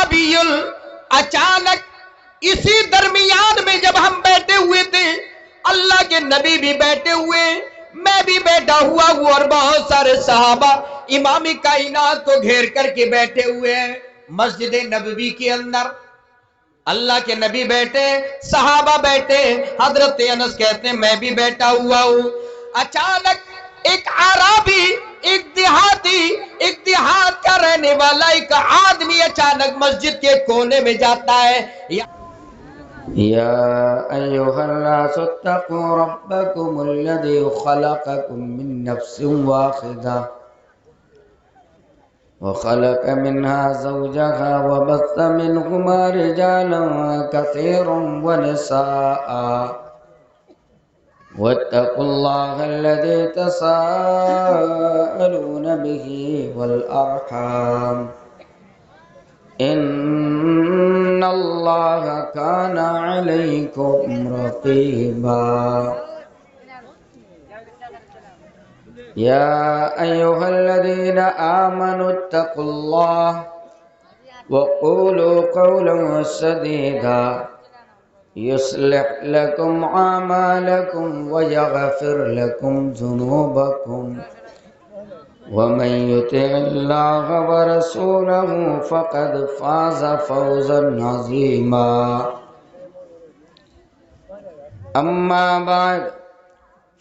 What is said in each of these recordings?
عربی اچانک اسی درمیان میں جب ہم بیٹھے ہوئے تھے، اللہ کے نبی بھی بیٹھے ہوئے، میں بھی بیٹھا ہوا ہوں، اور بہت سارے صحابہ امام کائنات کو گھیر کر کے بیٹھے ہوئے ہیں مسجد نبوی کے اندر۔ اللہ کے نبی بیٹھے، صحابہ بیٹھے، حضرت انس کہتے ہیں میں بھی بیٹھا ہوا ہوں۔ اچانک ایک عربی، ایک دیہاتی، ایک دیہات کا رہنے والا ایک آدمی اچانک مسجد کے کونے میں جاتا ہے۔ يا أيها الناس اتقوا ربكم الذي خلقكم من نفس واحدة وخلق منها زوجها وبث منهما رجالا كثيرا ونساء واتقوا الله الذي تساءلون به والأرحام إن الله كان عليكم رقيبا يا أيها الذين آمنوا اتقوا الله وقولوا قولا سديدا يصلح لكم أعمالكم ويغفر لكم ذنوبكم ومن يطع الله ورسوله فقد فاز فوزا عظيما أما بعد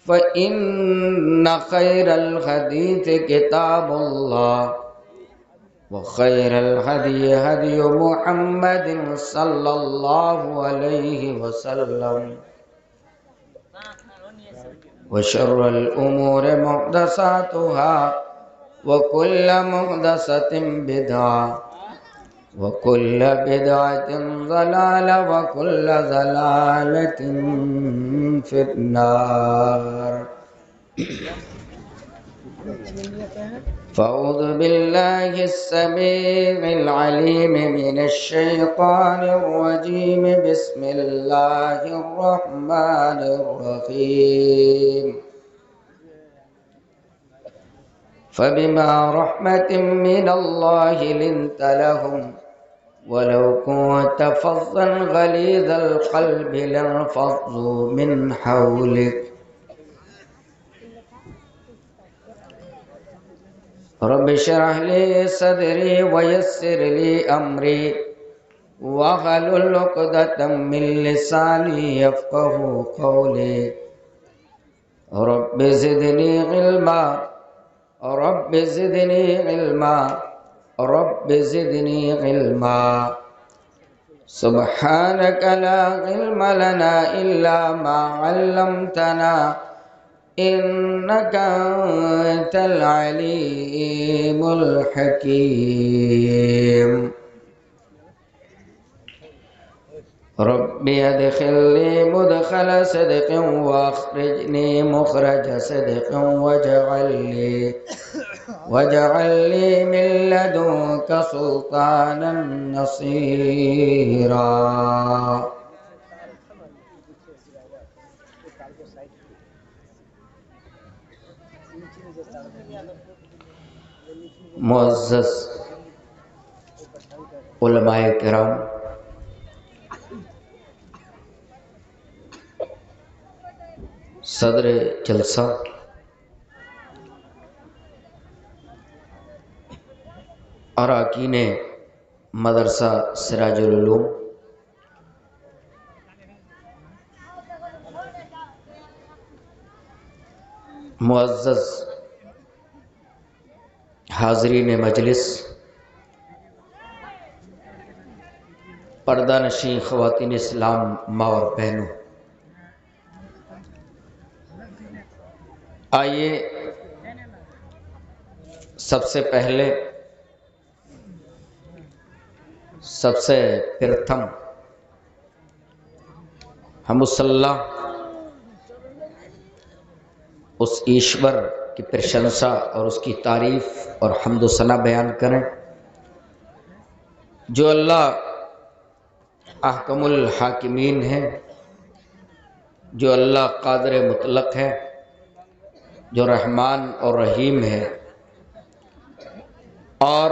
فإن خير الحديث كتاب الله وخير الهدي هدي محمد صلى الله عليه وسلم وشر الأمور محدثاتها وكل محدثة بدعة وكل بدعة ضلالة وكل ضلالة في النار فأعوذ بالله السميع العليم من الشيطان الرجيم بسم الله الرحمن الرحيم فبما رحمة من الله لنت لهم ولو كنت فظا غليظ القلب لانفضوا من حولك رب اشرح لي صدري ويسر لي أمري واحلل عقدة من لساني يفقهوا قولي رب زدني علما رب زدني علما رب زدني علما سبحانك لا علم لنا إلا ما علمتنا إنك أنت العليم الحكيم ربي أدخلني مدخل صدق وأخرجني مخرج صدق واجعل لي من لدنك سلطانا نصيرا معزز علماء کرام، صدر جلسہ، اراکین مدرسہ سراج العلوم، معزز حاضرین مجلس، پردہ نشین خواتین اسلام، ماں اور بہنوں، آئیے سب سے پہلے سب سے پرتھم ہم اس اللہ، اس ایشور کی پرشنسا اور اس کی تعریف اور حمد و ثنا بیان کریں جو اللہ احکم الحاکمین ہے، جو اللہ قادر مطلق ہے، جو رحمان اور رحیم ہے، اور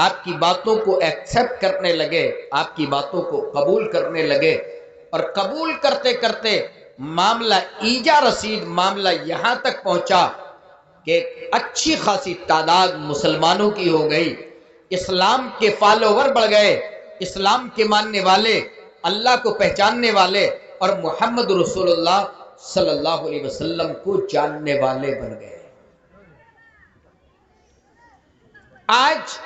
آپ کی باتوں کو ایکسپٹ کرنے لگے، آپ کی باتوں کو قبول کرنے لگے، اور قبول کرتے کرتے معاملہ ایجا رسید، معاملہ یہاں تک پہنچا کہ ایک اچھی خاصی تعداد مسلمانوں کی ہو گئی، اسلام کے فالوور بڑھ گئے، اسلام کے ماننے والے، اللہ کو پہچاننے والے، اور محمد رسول اللہ صلی اللہ علیہ وسلم کو جاننے والے بن گئے۔ آج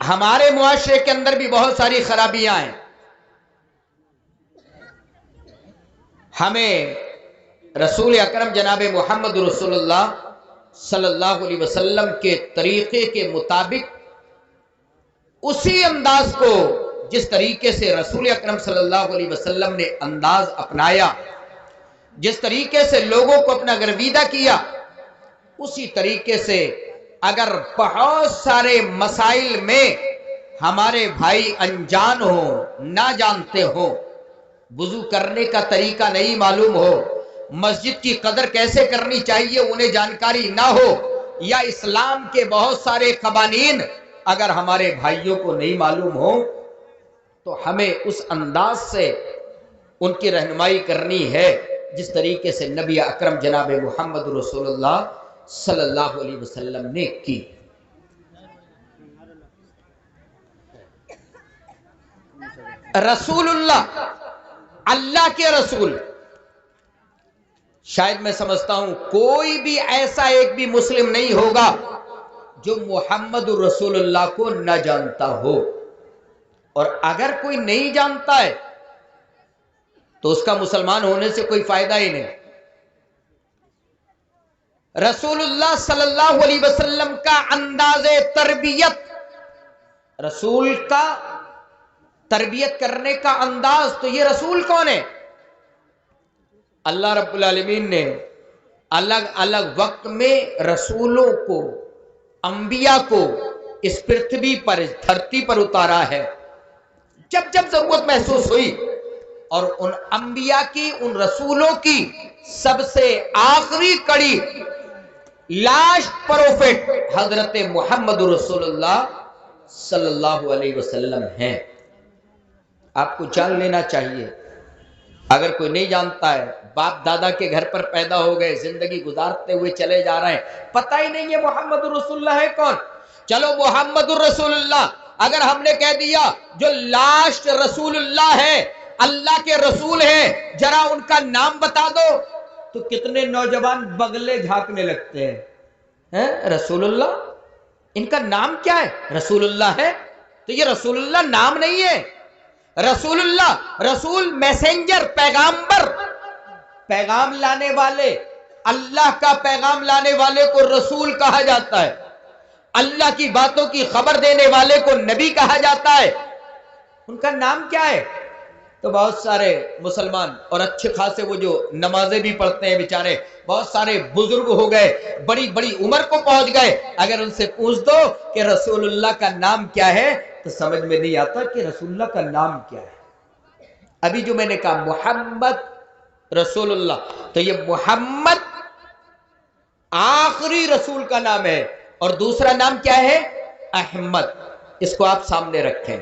ہمارے معاشرے کے اندر بھی بہت ساری خرابیاں ہیں۔ ہمیں رسول اکرم جناب محمد رسول اللہ صلی اللہ علیہ وسلم کے طریقے کے مطابق اسی انداز کو، جس طریقے سے رسول اکرم صلی اللہ علیہ وسلم نے انداز اپنایا، جس طریقے سے لوگوں کو اپنا گرویدہ کیا، اسی طریقے سے اگر بہت سارے مسائل میں ہمارے بھائی انجان ہوں، نہ جانتے ہوں، وضو کرنے کا طریقہ نہیں معلوم ہو، مسجد کی قدر کیسے کرنی چاہیے انہیں جانکاری نہ ہو، یا اسلام کے بہت سارے قوانین اگر ہمارے بھائیوں کو نہیں معلوم ہو، تو ہمیں اس انداز سے ان کی رہنمائی کرنی ہے جس طریقے سے نبی اکرم جناب محمد رسول اللہ صلی اللہ علیہ وسلم نے کی۔ رسول اللہ، اللہ کے رسول، شاید میں سمجھتا ہوں کوئی بھی ایسا ایک بھی مسلم نہیں ہوگا جو محمد رسول اللہ کو نہ جانتا ہو، اور اگر کوئی نہیں جانتا ہے تو اس کا مسلمان ہونے سے کوئی فائدہ ہی نہیں۔ رسول اللہ صلی اللہ علیہ وسلم کا انداز تربیت، رسول کا تربیت کرنے کا انداز، تو یہ رسول کون ہے؟ اللہ رب العالمین نے الگ الگ وقت میں رسولوں کو، انبیاء کو اس پرتھوی پر، اس دھرتی پر اتارا ہے۔ جب جب ضرورت محسوس ہوئی، اور ان انبیاء کی، ان رسولوں کی سب سے آخری کڑی، لاسٹ پروفٹ حضرت محمد رسول اللہ صلی اللہ علیہ وسلم ہیں۔ آپ کو جان لینا چاہیے، اگر کوئی نہیں جانتا ہے، باپ دادا کے گھر پر پیدا ہو گئے، زندگی گزارتے ہوئے چلے جا رہے ہیں، پتہ ہی نہیں ہے محمد رسول اللہ ہے کون۔ چلو محمد الرسول اللہ اگر ہم نے کہہ دیا جو لاسٹ رسول اللہ ہے، اللہ کے رسول ہیں، ذرا ان کا نام بتا دو، تو کتنے نوجوان بغلے جھانکنے لگتے ہیں۔ رسول اللہ، ان کا نام کیا ہے؟ رسول اللہ ہے؟ تو یہ رسول اللہ نام نہیں ہے۔ رسول اللہ، رسول میسنجر، پیغامبر، پیغام لانے والے، اللہ کا پیغام لانے والے کو رسول کہا جاتا ہے، اللہ کی باتوں کی خبر دینے والے کو نبی کہا جاتا ہے۔ ان کا نام کیا ہے؟ تو بہت سارے مسلمان، اور اچھے خاصے وہ جو نمازیں بھی پڑھتے ہیں بیچارے، بہت سارے بزرگ ہو گئے، بڑی بڑی عمر کو پہنچ گئے، اگر ان سے پوچھ دو کہ رسول اللہ کا نام کیا ہے تو سمجھ میں نہیں آتا کہ رسول اللہ کا نام کیا ہے۔ ابھی جو میں نے کہا محمد رسول اللہ، تو یہ محمد آخری رسول کا نام ہے، اور دوسرا نام کیا ہے؟ احمد۔ اس کو آپ سامنے رکھیں۔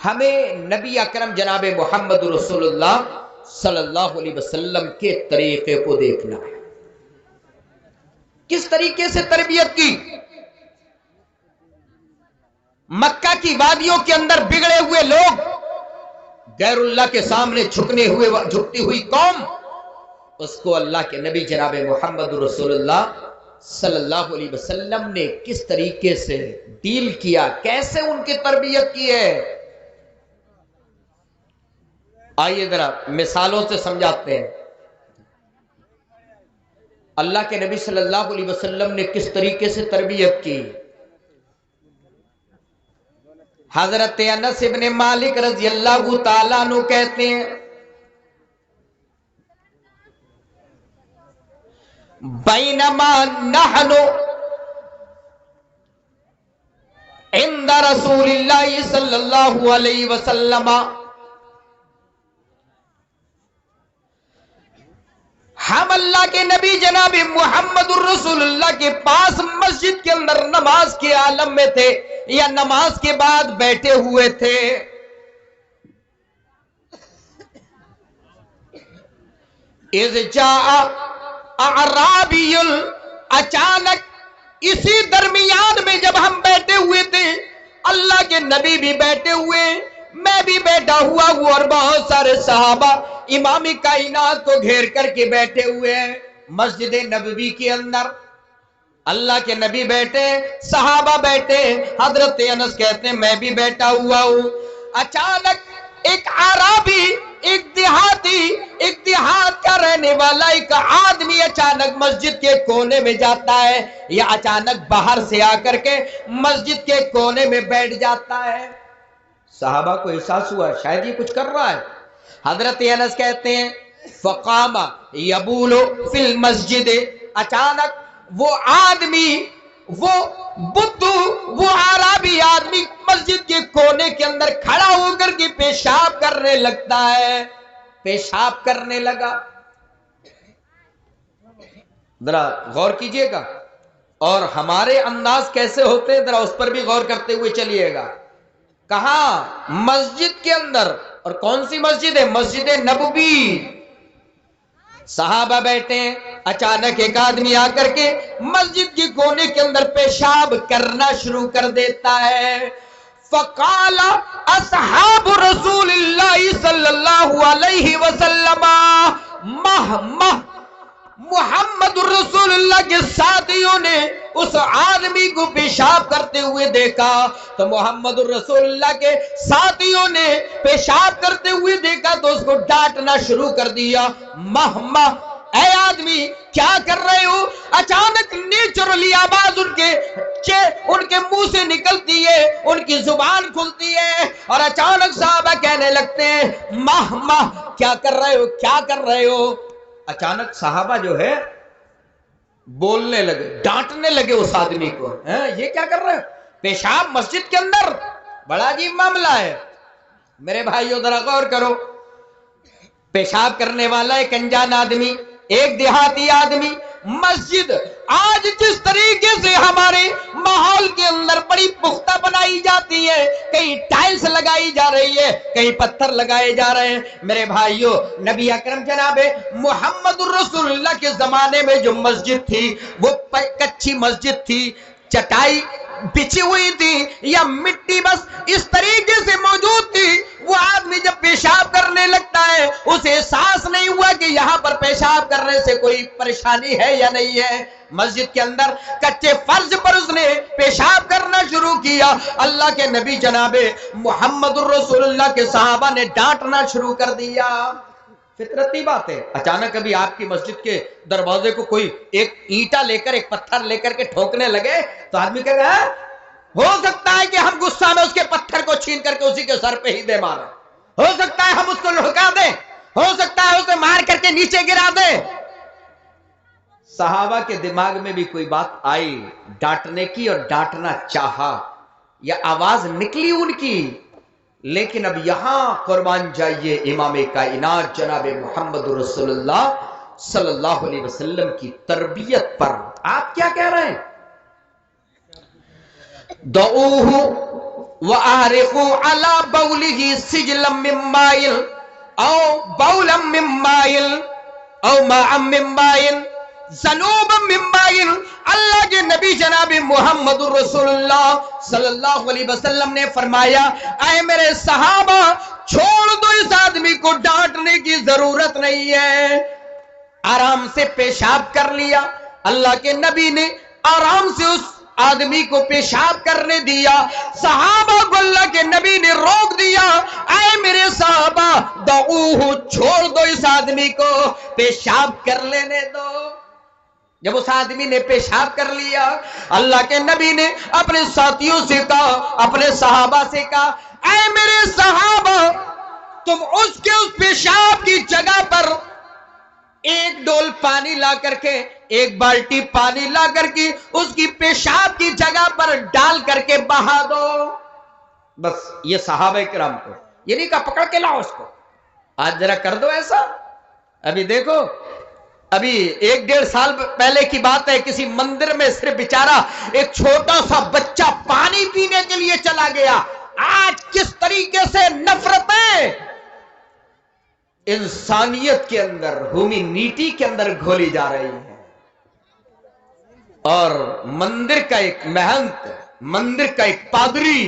ہمیں نبی اکرم جناب محمد رسول اللہ صلی اللہ علیہ وسلم کے طریقے کو دیکھنا ہے، کس طریقے سے تربیت کی۔ مکہ کی وادیوں کے اندر بگڑے ہوئے لوگ، غیر اللہ کے سامنے جھکتی ہوئی قوم، اس کو اللہ کے نبی جناب محمد رسول اللہ صلی اللہ علیہ وسلم نے کس طریقے سے ڈیل کیا، کیسے ان کی تربیت کی ہے۔ آئیے ذرا مثالوں سے سمجھاتے ہیں۔ اللہ کے نبی صلی اللہ علیہ وسلم نے کس طریقے سے تربیت کی۔ حضرت انس ابن مالک رضی اللہ تعالیٰ عنہ کہتے ہیں، بینما نحن عند رسول اللہ صلی اللہ علیہ وسلم، ہم اللہ کے نبی جناب محمد الرسول اللہ کے پاس مسجد کے اندر نماز کے عالم میں تھے یا نماز کے بعد بیٹھے ہوئے تھے، اذ جاء اعرابی، اچانک اسی درمیان میں جب ہم بیٹھے ہوئے تھے، اللہ کے نبی بھی بیٹھے ہوئے، میں بھی بیٹھا ہوا ہوں، اور بہت سارے صحابہ امام کائنات کو گھیر کر کے بیٹھے ہوئے ہیں مسجد نبوی کے اندر۔ اللہ کے نبی بیٹھے، صحابہ بیٹھے، حضرت انس کہتے ہیں میں بھی بیٹھا ہوا ہوں۔ اچانک ایک عربی، ایک دیہاتی، ایک دیہات کا رہنے والا ایک آدمی اچانک مسجد کے کونے میں جاتا ہے، یا اچانک باہر سے آ کر کے مسجد کے کونے میں بیٹھ جاتا ہے۔ صحابہ کو احساس ہوا شاید یہ کچھ کر رہا ہے۔ حضرت انس کہتے ہیں فقام یبول فی المسجد، اچانک وہ آدمی، وہ بدھو، وہ عربی آدمی مسجد کے کونے کے اندر کھڑا ہو کر کے پیشاب کرنے لگتا ہے، پیشاب کرنے لگا۔ ذرا غور کیجئے گا، اور ہمارے انداز کیسے ہوتے ہیں ذرا اس پر بھی غور کرتے ہوئے چلیے گا۔ کہاں؟ مسجد کے اندر، اور کون سی مسجد ہے؟ مسجد نبوی۔ صحابہ بیٹھے ہیں، اچانک ایک آدمی آ کر کے مسجد کی کونے کے اندر پیشاب کرنا شروع کر دیتا ہے۔ فقال اصحاب رسول اللہ صلی اللہ علیہ وسلم مہ محمد الرسول اللہ کے ساتھیوں نے اس آدمی کو پیشاب کرتے ہوئے دیکھا، تو محمد الرسول اللہ کے ساتھیوں نے پیشاب کرتے ہوئے دیکھا تو اس کو ڈانٹنا شروع کر دیا۔ مہ اے آدمی کیا کر رہے ہو؟ اچانک نیچرلی آواز ان کے منہ سے نکلتی ہے، ان کی زبان کھلتی ہے، اور اچانک صحابہ کہنے لگتے ہیں مہ کیا کر رہے ہو، کیا کر رہے ہو؟ اچانک صحابہ جو ہے بولنے لگے، ڈانٹنے لگے اس آدمی کو، یہ کیا کر رہے ہو؟ پیشاب مسجد کے اندر، بڑا عجیب معاملہ ہے۔ میرے بھائیو ذرا غور کرو، پیشاب کرنے والا ایک انجان آدمی، ایک دیہاتی آدمی، مسجد آج جس طریقے سے ہمارے ماحول کے اندر بڑی پختہ بنائی جاتی ہے، کہیں ٹائلز لگائی جا رہی ہے، کہیں پتھر لگائے جا رہے ہیں، میرے بھائیو نبی اکرم جناب محمد الرسول اللہ کے زمانے میں جو مسجد تھی وہ کچی مسجد تھی، چٹائی بچھی ہوئی تھی یا مٹی بس اس طریقے سے موجود تھی۔ وہ آدمی جب پیشاب کرنے لگتا ہے اسے احساس نہیں ہوا کہ یہاں پر پیشاب کرنے سے کوئی پریشانی ہے یا نہیں ہے۔ مسجد کے اندر کچے فرش پر اس نے پیشاب کرنا شروع کیا۔ اللہ کے نبی جناب محمد الرسول اللہ کے صحابہ نے ڈانٹنا شروع کر دیا۔ فطرتی بات ہے، اچانک ابھی آپ کی مسجد کے دروازے کو کوئی ایک اینٹا لے کر، ایک پتھر لے کر کے ٹھوکنے لگے تو آدمی کہے گا ہو سکتا ہے کہ ہم غصہ میں اس کے پتھر کو چھین کر کے اسی کے سر پہ ہی دے ماریں، ہو سکتا ہے ہم اس کو لڑکا دیں، ہو سکتا ہے اسے مار کر کے نیچے گرا دیں۔ صحابہ کے دماغ میں بھی کوئی بات آئی ڈانٹنے کی، اور ڈانٹنا چاہا، یا آواز نکلی ان کی، لیکن اب یہاں قربان جائیے امام کائنات جناب محمد رسول اللہ صلی اللہ علیہ وسلم کی تربیت پر آپ کیا کہہ رہے ہیں؟ دعوہ وَأَحْرِقُوا عَلَى بَوْلِهِ سِجْلًا مِّن مَّاءٍ أَوْ بَوْلًا مِّن مَّاءٍ أَوْ مَاءً مِّن مَّاءٍ ذنوبًا مِّن مَّاءٍ۔ اللہ کے نبی جناب محمد رسول اللہ صلی اللہ علیہ وسلم نے فرمایا اے میرے صحابہ چھوڑ دو، اس آدمی کو ڈانٹنے کی ضرورت نہیں ہے۔ آرام سے پیشاب کر لیا، اللہ کے نبی نے آرام سے اس آدمی کو پیشاب کرنے دیا، صحابہ کو اللہ کے نبی نے روک دیا، اے میرے صحابہ دعوہ چھوڑ دو، اس آدمی کو پیشاب کر لینے دو۔ جب اس آدمی نے پیشاب کر لیا، اللہ کے نبی نے اپنے ساتھیوں سے کہا، اپنے صحابہ سے کہا اے میرے صحابہ تم اس کے اس پیشاب کی جگہ پر ایک ڈول پانی لا کر کے، ایک بالٹی پانی لا کر کے اس کی پیشاب کی جگہ پر ڈال کر کے بہا دو۔ بس یہ صحابہ کرام کو یہ نہیں کہا پکڑ کے لاؤ اس کو، آج ذرا کر دو ایسا۔ ابھی دیکھو ابھی 1-1.5 سال پہلے کی بات ہے، کسی مندر میں صرف بیچارہ ایک چھوٹا سا بچہ پانی پینے کے لیے چلا گیا۔ آج کس طریقے سے نفرتیں انسانیت کے اندر، ہیومینٹی کے اندر گھولی جا رہی ہیں، اور مندر کا ایک مہنت، مندر کا ایک پادری،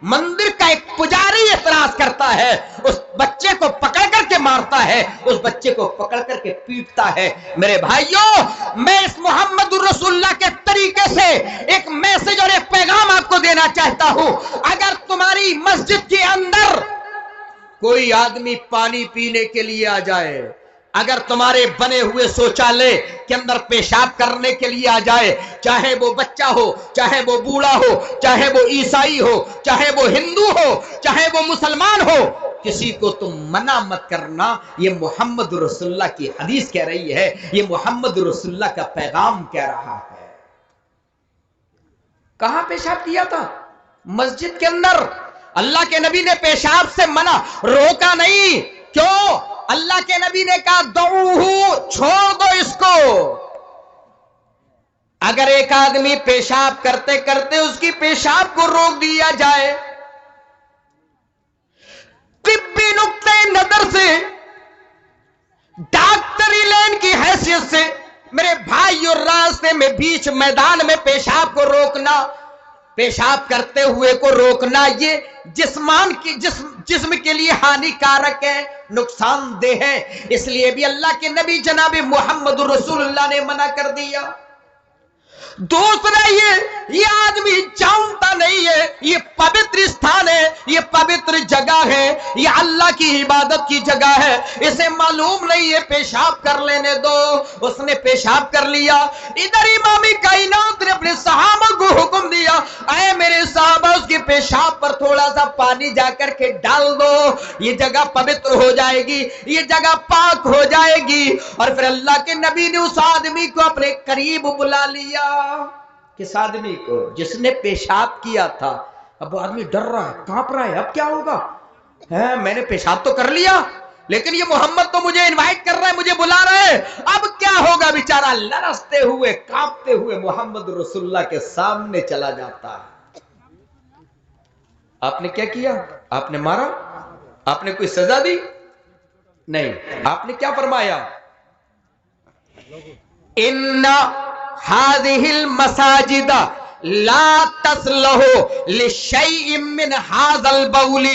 مندر کا ایک پجاری اعتراض کرتا ہے، اس بچے کو پکڑ کر کے مارتا ہے، اس بچے کو پکڑ کر کے پیٹتا ہے۔ میرے بھائیوں، میں اس محمد الرسول اللہ کے طریقے سے ایک میسج اور ایک پیغام آپ کو دینا چاہتا ہوں۔ اگر تمہاری مسجد کے اندر کوئی آدمی پانی پینے کے لیے آ جائے، اگر تمہارے بنے ہوئے شوچالے کے اندر پیشاب کرنے کے لیے آ جائے، چاہے وہ بچہ ہو، چاہے وہ بوڑھا ہو، چاہے وہ عیسائی ہو، چاہے وہ ہندو ہو، چاہے وہ مسلمان ہو، کسی کو تم منع مت کرنا۔ یہ محمد رسول اللہ کی حدیث کہہ رہی ہے، یہ محمد رسول اللہ کا پیغام کہہ رہا ہے۔ کہاں پیشاب کیا تھا؟ مسجد کے اندر۔ اللہ کے نبی نے پیشاب سے منع، روکا نہیں۔ کیوں؟ اللہ کے نبی نے کہا دعوہ، چھوڑ دو اس کو۔ اگر ایک آدمی پیشاب کرتے کرتے اس کی پیشاب کو روک دیا جائے، طبی نقطہ نظر سے، ڈاکٹری لین کی حیثیت سے، میرے بھائی، اور راستے میں بیچ میدان میں پیشاب کو روکنا، پیشاب کرتے ہوئے کو روکنا، یہ جسم کے لیے ہانی کارک ہے، نقصان دہ ہے۔ اس لیے بھی اللہ کے نبی جناب محمد رسول اللہ نے منع کر دیا۔ دوسرا، یہ آدمی جانتا نہیں ہے یہ پوتر استھان ہے، یہ پوتر جگہ ہے، یہ اللہ کی عبادت کی جگہ ہے، اسے معلوم نہیں ہے، پیشاب کر لینے دو۔ اس نے پیشاب کر لیا۔ ادھر امام کائنات نے اپنے صحابہ کو حکم دیا، اے میرے صحابہ، اس کے پیشاب پر تھوڑا سا پانی جا کر کے ڈال دو، یہ جگہ پوتر ہو جائے گی، یہ جگہ پاک ہو جائے گی۔ اور پھر اللہ کے نبی نے اس آدمی کو اپنے قریب بلا لیا۔ کس آدمی کو؟ جس نے پیشاب کیا تھا۔ اب وہ آدمی ڈر رہا ہے، کانپ رہا ہے، اب کیا ہوگا؟ میں نے پیشاب تو کر لیا، لیکن یہ محمد تو مجھے انوائٹ کر رہا ہے، مجھے بلا رہا ہے، اب کیا ہوگا؟ بیچارہ لرزتے ہوئے، کانپتے ہوئے محمد رسول اللہ کے سامنے چلا جاتا ہے۔ آپ نے کیا کیا؟ آپ نے مارا؟ آپ نے کوئی سزا دی؟ نہیں۔ آپ نے کیا فرمایا؟ ان هذه المساجد لا تصلح لشيء من هذا البول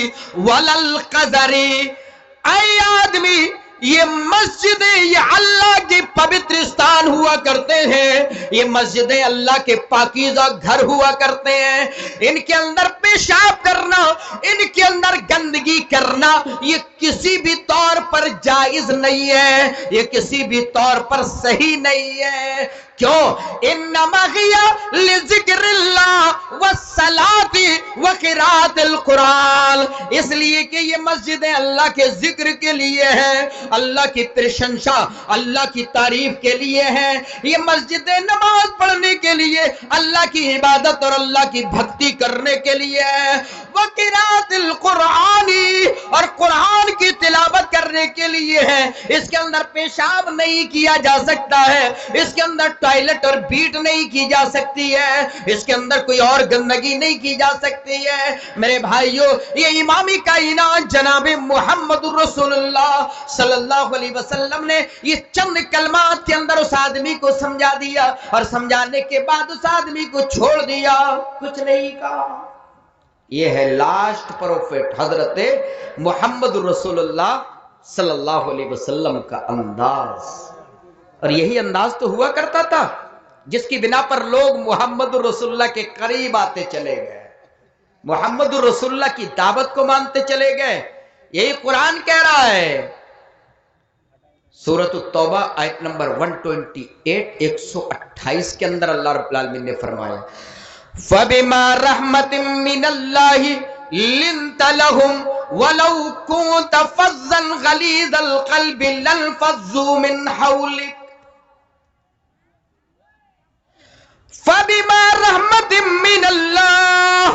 ولا القذر۔ اے آدمی، یہ مسجدیں، یہ اللہ کے پوتر استان ہوا کرتے ہیں، یہ مسجدیں اللہ کے پاکیزہ گھر ہوا کرتے ہیں، ان کے اندر پیشاب کرنا، ان کے اندر گندگی کرنا، یہ کسی بھی طور پر جائز نہیں ہے، یہ کسی بھی طور پر صحیح نہیں ہے۔ کیوں؟ انما ہی لذکر اللہ والصلاۃ وقراءۃ القرآن، اس لیے کہ یہ مسجدیں اللہ کے ذکر کے لیے ہیں، اللہ کی پرشنسا، اللہ کی تعریف کے لیے ہیں، یہ مسجدیں نماز پڑھنے کے لیے، اللہ کی عبادت اور اللہ کی بھکتی کرنے کے لیے ہیں، وقراءۃ القرآن، اور قرآن کی تلاوت کرنے کے لیے ہیں۔ اس کے اندر پیشاب نہیں کیا جا سکتا ہے، اس کے اندر ٹوائلٹ اور بیٹ نہیں کی جا سکتی ہے، اس کے اندر کوئی اور گندگی نہیں کی جا سکتی ہے۔ میرے بھائیوں، یہ امام کائنات جناب محمد رسول اللہ صلی اللہ علیہ وسلم نے یہ چند کلمات کے اندر اس آدمی کو سمجھا دیا، اور سمجھانے کے بعد اس آدمی کو چھوڑ دیا، کچھ نہیں کہا۔ یہ ہے لاسٹ پروفیٹ حضرت محمد رسول اللہ صلی اللہ علیہ وسلم کا انداز۔ اور یہی انداز تو ہوا کرتا تھا جس کی بنا پر لوگ محمد رسول اللہ کے قریب آتے چلے گئے، محمد رسول اللہ کی دعوت کو مانتے چلے گئے۔ یہی قرآن کہہ رہا ہے، سورۃ التوبہ آیت نمبر 128 128 کے اندر اللہ رب العالمین نے فرمایا، فَبِمَا رَحْمَةٍ مِّنَ اللَّهِ لِنْتَ لَهُمْ وَلَوْ كُنْتَ فَظًّا غَلِيظَ الْقَلْبِ لَانفَضُّوا مِنْ حَوْلِكَ فَبِمَا رَحْمَةٍ مِّنَ اللَّهِ،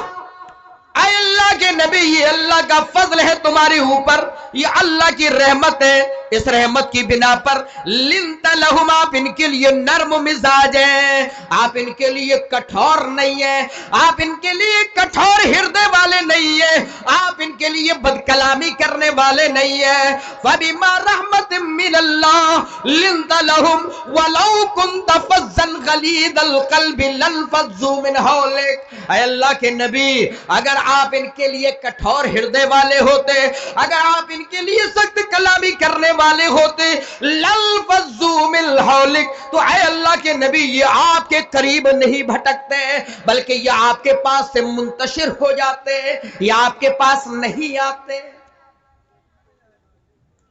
اے اللہ کے نبی یہ اللہ کا فضل ہے تمہارے اوپر، یہ اللہ کی رحمت ہے، اس رحمت کی بنا پر لنت لہم، آپ ان کے لیے نرم مزاج ہیں، آپ ان کے لیے کٹھور نہیں ہیں، آپ ان کے لیے کٹھور ہردے والے نہیں ہیں، آپ ان کے لیے بد کلامی کرنے والے نہیں ہیں۔ فَبِمَا رَحْمَةٍ مِّنَ اللَّهِ لِنْتَ لَهُمْ وَلَوْ كُنْتَ فَظًّا غَلِيظَ الْقَلْبِ لَانفَضُّوا مِنْ حَوْلِكَ۔ اے اللہ کے نبی، اگر آپ ان کے لیے کٹھور ہردے والے ہوتے، اگر آپ ان کے لیے سخت کلامی کرنے والے ہوتے، لَانفَضُّوا مِنْ حَوْلِكَ، تو اے اللہ کے نبی یہ آپ کے قریب نہیں بھٹکتے، بلکہ یہ آپ کے پاس سے منتشر ہو جاتے، یہ آپ کے پاس نہیں آتے۔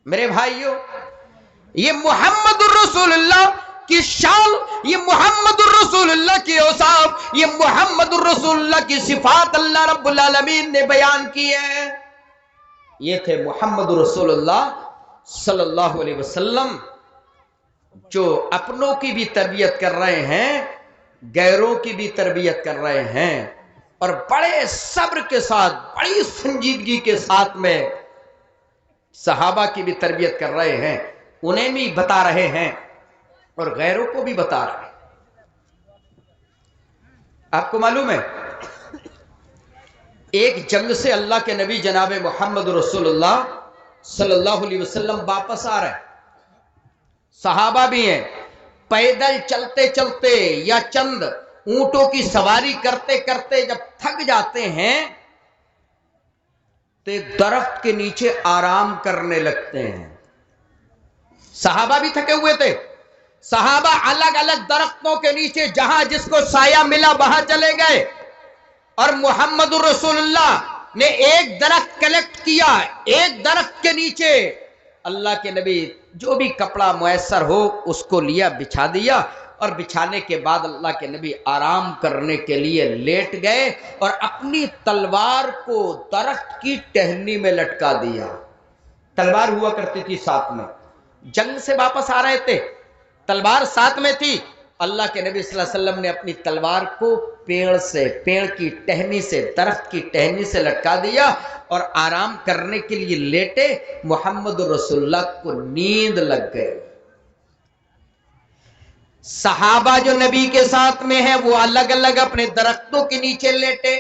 میرے بھائیوں، یہ محمد الرسول اللہ کی شان، یہ محمد الرسول اللہ کی اوصاف، یہ محمد الرسول اللہ کی صفات اللہ رب العالمین نے بیان کی ہے۔ یہ تھے محمد الرسول اللہ صلی اللہ علیہ وسلم، جو اپنوں کی بھی تربیت کر رہے ہیں، غیروں کی بھی تربیت کر رہے ہیں، اور بڑے صبر کے ساتھ، بڑی سنجیدگی کے ساتھ میں صحابہ کی بھی تربیت کر رہے ہیں، انہیں بھی بتا رہے ہیں اور غیروں کو بھی بتا رہے ہیں۔ آپ کو معلوم ہے ایک جنگ سے اللہ کے نبی جناب محمد رسول اللہ صلی اللہ علیہ وسلم واپس آ رہے ہیں، صحابہ بھی ہیں، پیدل چلتے چلتے یا چند اونٹوں کی سواری کرتے کرتے جب تھک جاتے ہیں تو ایک درخت کے نیچے آرام کرنے لگتے ہیں۔ صحابہ بھی تھکے ہوئے تھے، صحابہ الگ الگ درختوں کے نیچے جہاں جس کو سایہ ملا وہاں چلے گئے، اور محمد رسول اللہ نے ایک درخت کلیکٹ کیا، ایک درخت کے نیچے اللہ کے نبی جو بھی کپڑا میسر ہو اس کو لیا، بچھا دیا، اور بچھانے کے بعد اللہ کے نبی آرام کرنے کے لیے لیٹ گئے اور اپنی تلوار کو درخت کی ٹہنی میں لٹکا دیا۔ تلوار ہوا کرتی تھی ساتھ میں، جنگ سے واپس آ رہے تھے، تلوار ساتھ میں تھی، اللہ کے نبی صلی اللہ علیہ وسلم نے اپنی تلوار کو پیڑ کی ٹہنی سے، درخت کی ٹہنی سے لٹکا دیا اور آرام کرنے کے لیے لیٹے۔ محمد رسول اللہ کو نیند لگ گئی۔ صحابہ جو نبی کے ساتھ میں ہیں وہ الگ الگ اپنے درختوں کے نیچے لیٹے،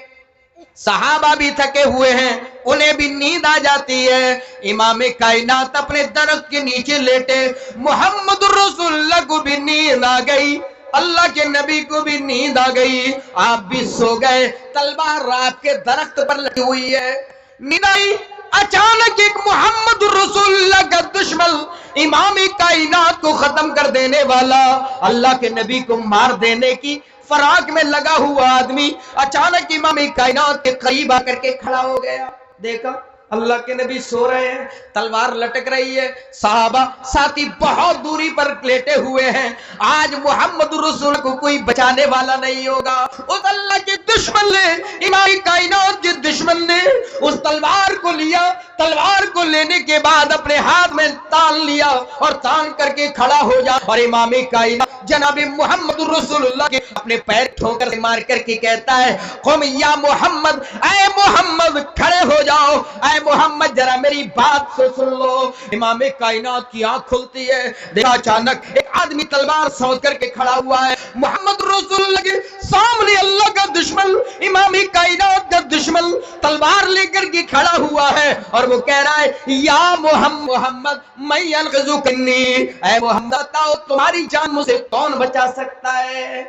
صحابہ بھی تھکے ہوئے ہیں، انہیں بھی نیند آ جاتی ہے۔ امام کائنات اپنے درخت کے نیچے لیٹے، محمد رسول اللہ کو بھی نیند آ گئی، اللہ کے نبی کو بھی نیند آ گئی، آپ بھی سو گئے، تلوار آپ کے درخت پر لگی ہوئی ہے۔ نیند آئی، اچانک ایک محمد رسول اللہ کا دشمن، امام کائنات کو ختم کر دینے والا، اللہ کے نبی کو مار دینے کی فراق میں لگا ہوا آدمی اچانک امام کائنات کے قریب آ کر کے کھڑا ہو گیا۔ دیکھا اللہ کے نبی سو رہے ہیں، تلوار لٹک رہی ہے، صحابہ ساتھی بہت دوری پر لیٹے ہوئے ہیں۔ آج محمد رسول کو کوئی بچانے والا نہیں ہوگا۔ اس اللہ کے دشمن نے، امام کائنات کے دشمن نے اس تلوار کو لیا، تلوار کو لینے کے بعد اپنے ہاتھ میں تان لیا اور تان کر کے کھڑا ہو جا، اور امام کائنات جناب محمد رسول اللہ کے اپنے پیر ٹھوکر مار کر کے کہتا ہے، قم یا محمد، اے محمد کھڑے ہو جاؤ، اے محمد ذرا میری بات سے سن لو۔ امام کائنات کی آنکھ کھلتی ہے، دیکھا اچانک ایک آدمی تلوار سوچ کر کے کھڑا ہوا ہے، محمد رسول اللہ کے سامنے اللہ کا دشمن، امام کائنات کا دشمن تلوار لے کر کے کھڑا ہوا ہے، اور وہ کہہ رہا ہے، یا محمد میں ینقذک انی، اے محمد بتاؤ تمہاری جان مجھ سے کون بچا سکتا ہے؟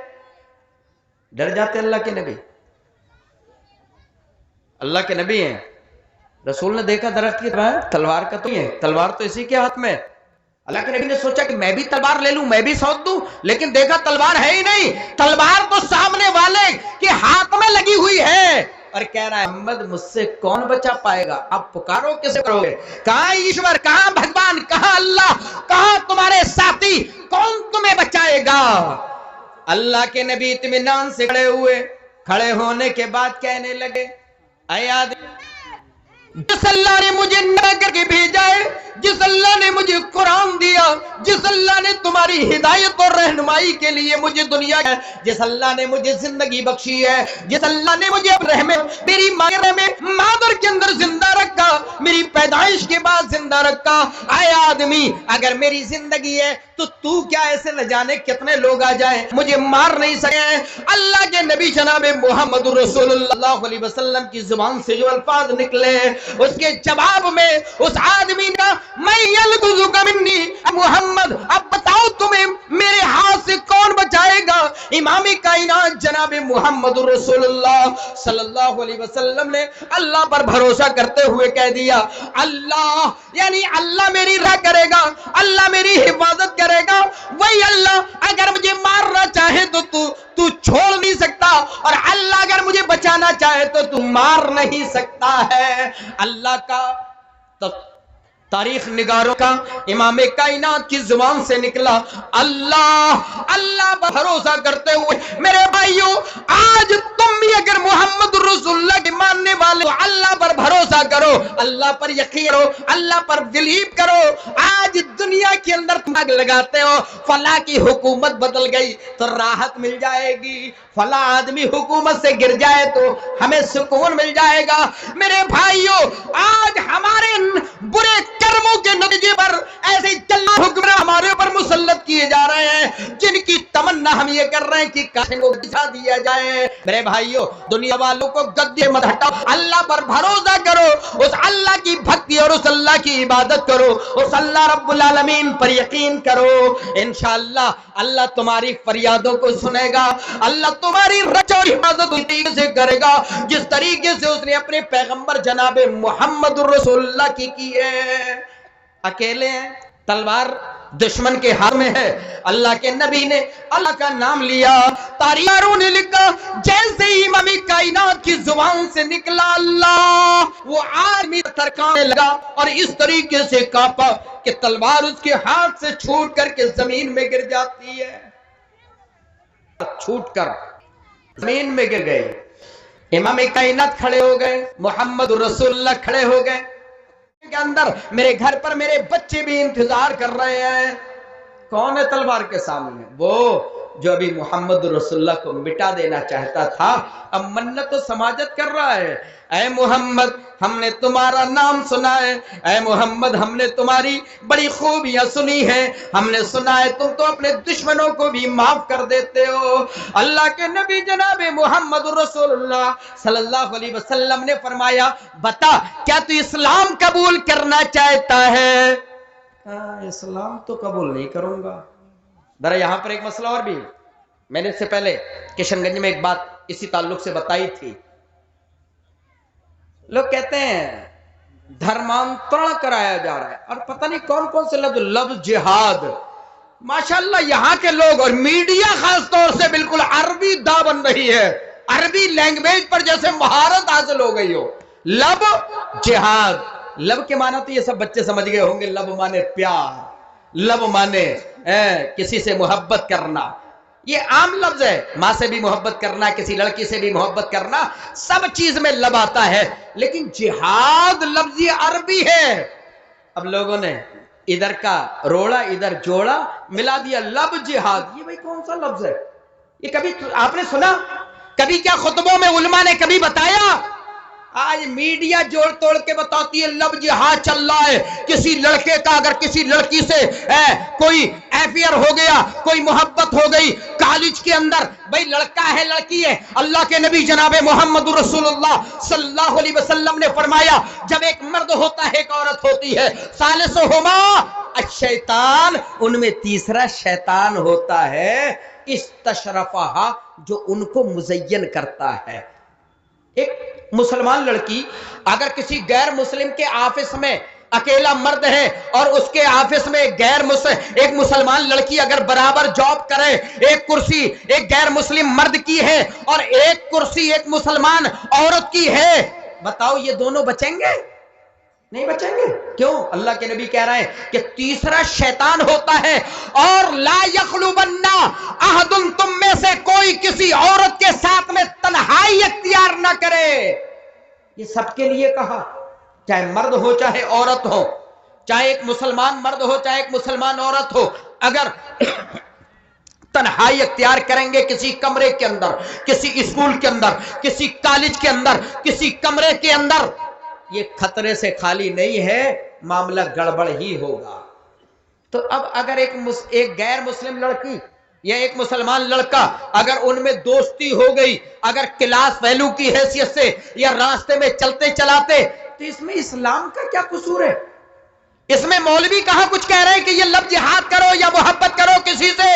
ڈر جاتے اللہ کے نبی، اللہ کے نبی ہیں، رسول نے دیکھا درخت کی طرح تلوار کا تو ہی ہے، تلوار تو اسی کے ہاتھ میں۔ اللہ کے نبی نے سوچا کہ میں بھی تلوار لے لوں، میں بھی سونت دوں، لیکن دیکھا تلوار ہے ہی نہیں، تلوار تو سامنے والے کے ہاتھ میں لگی ہوئی ہے، اور کہہ رہا ہے محمد مجھ سے کون بچا پائے گا؟ اب پکارو کسے کرو گے؟ کہاں ایشور، کہاں بھگوان، کہاں اللہ، کہاں تمہارے ساتھی، کون تمہیں بچائے گا؟ اللہ کے نبی اطمینان سے کھڑے ہوئے، کھڑے ہونے کے بعد کہنے لگے، اے آدمی، جس اللہ نے مجھے نہ کر کے بھیجا ہے، جس اللہ نے مجھے قرآن دیا، جس اللہ نے تمہاری ہدایت اور رہنمائی کے لیے مجھے دنیا ہے، جس اللہ نے مجھے زندگی بخشی ہے، جس اللہ نے مجھے اب میری مادر کے اندر زندہ رکھا. اے آدمی اگر میری زندگی ہے تو کیا ایسے نہ جانے کتنے لوگ آ جائیں مجھے مار نہیں سکے. اللہ کے نبی جناب محمد رسول اللہ علیہ وسلم کی زبان سے جو الفاظ نکلے اس کے جواب میں اس آدمی کا میں یلغزک منی محمد اب بتاؤ تمہیں میرے ہاتھ سے کون بچائے گا. امام کائنات جناب محمد رسول اللہ صلی اللہ علیہ وسلم نے اللہ پر بھروسہ کرتے ہوئے کہہ دیا اللہ یعنی اللہ میری راہ کرے گا, اللہ میری حفاظت کرے گا. وہی اللہ اگر مجھے مارنا چاہے تو چھوڑ نہیں سکتا, اور اللہ اگر مجھے بچانا چاہے تو مار نہیں سکتا ہے. اللہ کا تاریخ نگاروں کا امام کائنات کی زبان سے نکلا اللہ. اللہ پر بھروسہ کرتے ہوئے میرے بھائیوں آج تم بھی اگر محمد رسول اللہ کے ماننے والے ہو اللہ پر بھروسہ کرو, اللہ پر یقین کرو, اللہ پر بلیو کرو. آج دنیا کے اندر تم آگ لگاتے ہو فلاں کی حکومت بدل گئی تو راحت مل جائے گی, فلاں آدمی حکومت سے گر جائے تو ہمیں سکون مل جائے گا. میرے بھائیوں آج ہمارے برے کرموں کے نتیجے پر ایسے جلال حکمراں ہمارے اوپر مسلط کیے جا رہے ہیں جن کی تمنا ہم یہ کر رہے ہیں کہ کاش کو بچا دیا جائے. میرے بھائیوں دنیا والوں کو گدے مت ہٹاؤ, اللہ پر بھروسہ کرو, اس اللہ کی بھکتی اور اس اللہ کی عبادت کرو, اس اللہ رب العالمین پر یقین کرو. انشاءاللہ اللہ تمہاری فریادوں کو سنے گا, اللہ تمہاری رچ اور حفاظت اس طریقے سے کرے گا جس طریقے سے اس نے اپنے پیغمبر جناب محمد رسول اللہ کی ہے. اکیلے ہیں, تلوار دشمن کے ہاتھ میں ہے, اللہ کے نبی نے اللہ کا نام لیا, تاریخوں نے لکھا جیسے ہی امام کائنات کی زبان سے نکلا اللہ وہ آدمی تھرکانے لگا اور اس طریقے سے کانپا کہ تلوار اس کے ہاتھ سے چھوٹ کر کے زمین میں گر جاتی ہے, چھوٹ کر زمین میں گر گئے. امام کائنات کھڑے ہو گئے, محمد رسول اللہ کھڑے ہو گئے کے اندر میرے گھر پر میرے بچے بھی انتظار کر رہے ہیں. کون ہے تلوار کے سامنے؟ وہ جو ابھی محمد رسول اللہ کو مٹا دینا چاہتا تھا, اب منت و سماجت کر رہا ہے. اے محمد ہم نے تمہارا نام سنا ہے, اے محمد ہم نے تمہاری بڑی خوبیاں سنی ہیں, ہم نے سنا ہے تم تو اپنے دشمنوں کو بھی معاف کر دیتے ہو. اللہ کے نبی جناب محمد رسول اللہ صلی اللہ علیہ وسلم نے فرمایا بتا کیا تو اسلام قبول کرنا چاہتا ہے؟ اسلام تو قبول نہیں کروں گا. ذرا یہاں پر ایک مسئلہ اور بھی, میں نے اس سے پہلے کشن گنج میں ایک بات اسی تعلق سے بتائی تھی. لوگ کہتے ہیں دھرمانترن کرایا جا رہا ہے اور پتہ نہیں کون کون سے لفظ جہاد. ماشاءاللہ یہاں کے لوگ اور میڈیا خاص طور سے بالکل عربی دا بن رہی ہے, عربی لینگویج پر جیسے مہارت حاصل ہو گئی ہو. لب جہاد, لب کے معنی تو یہ سب بچے سمجھ گئے ہوں گے, لب مانے پیار, لب مانے کسی سے محبت کرنا, یہ عام لفظ ہے. ماں سے بھی محبت کرنا, کسی لڑکی سے بھی محبت کرنا, سب چیز میں لب آتا ہے. لیکن جہاد لفظ یہ عربی ہے. اب لوگوں نے ادھر کا روڑا ادھر جوڑا ملا دیا, لب جہاد. یہ بھائی کون سا لفظ ہے؟ یہ کبھی آپ نے سنا؟ کبھی کیا خطبوں میں علماء نے کبھی بتایا؟ آج میڈیا جوڑ توڑ کے بتاتی ہے لب جہاد چل رہا ہے. کسی لڑکے کا اگر کسی لڑکی سے کوئی ایفیئر ہو گیا, کوئی محبت ہو گئی کالج کے اندر, بھئی لڑکا ہے لڑکی ہے, اللہ کے نبی جناب محمد رسول اللہ صلی اللہ علیہ وسلم نے فرمایا جب ایک مرد ہوتا ہے ایک عورت ہوتی ہے, ثالثہما الشیطان, ان میں تیسرا شیطان ہوتا ہے, استشرفہا جو ان کو مزین کرتا ہے. ایک مسلمان لڑکی اگر کسی غیر مسلم کے آفس میں اکیلا مرد ہے اور اس کے آفس میں ایک مسلمان لڑکی اگر برابر جاب کرے, ایک کرسی ایک غیر مسلم مرد کی ہے اور ایک کرسی ایک مسلمان عورت کی ہے, بتاؤ یہ دونوں بچیں گے؟ نہیں بچیں گے. کیوں؟ اللہ کے نبی کہہ رہے ہیں کہ تیسرا شیطان ہوتا ہے. اور لا یخلوبن احد, تم میں سے کوئی کسی عورت کے ساتھ میں تنہائی اختیار نہ کرے. یہ سب کے لیے کہا, چاہے مرد ہو چاہے عورت ہو, چاہے ایک مسلمان مرد ہو چاہے ایک مسلمان عورت ہو, اگر تنہائی اختیار کریں گے کسی کمرے کے اندر, کسی اسکول کے اندر, کسی کالج کے اندر, کسی کمرے کے اندر, یہ خطرے سے خالی نہیں ہے معاملہ گڑبڑ ہی ہوگا۔ تو اب اگر ایک غیر مسلم لڑکی یا ایک مسلمان لڑکا اگر ان میں دوستی ہو گئی، اگر کلاس ویلو کی حیثیت سے یا راستے میں چلتے چلاتے، تو اس میں اسلام کا کیا قصور ہے؟ اس میں مولوی کہاں کچھ کہہ رہے ہیں کہ یہ لفظ جہاد کرو یا محبت کرو کسی سے؟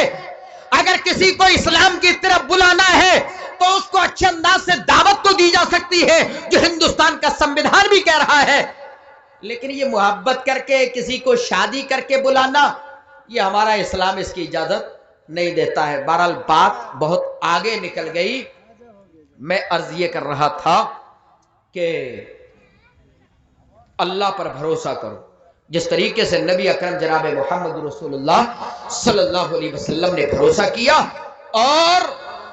اگر کسی کو اسلام کی طرف بلانا ہے تو اس کو اچھے انداز سے دعوت تو دی جا سکتی ہے، جو ہندوستان کا سمویدھان بھی کہہ رہا ہے، لیکن یہ محبت کر کے کسی کو شادی کر کے بلانا، یہ ہمارا اسلام اس کی اجازت نہیں دیتا ہے۔ بہرحال بات بہت آگے نکل گئی۔ میں عرض یہ کر رہا تھا کہ اللہ پر بھروسہ کرو، جس طریقے سے نبی اکرم جناب محمد رسول اللہ صلی اللہ علیہ وسلم نے بھروسہ کیا، اور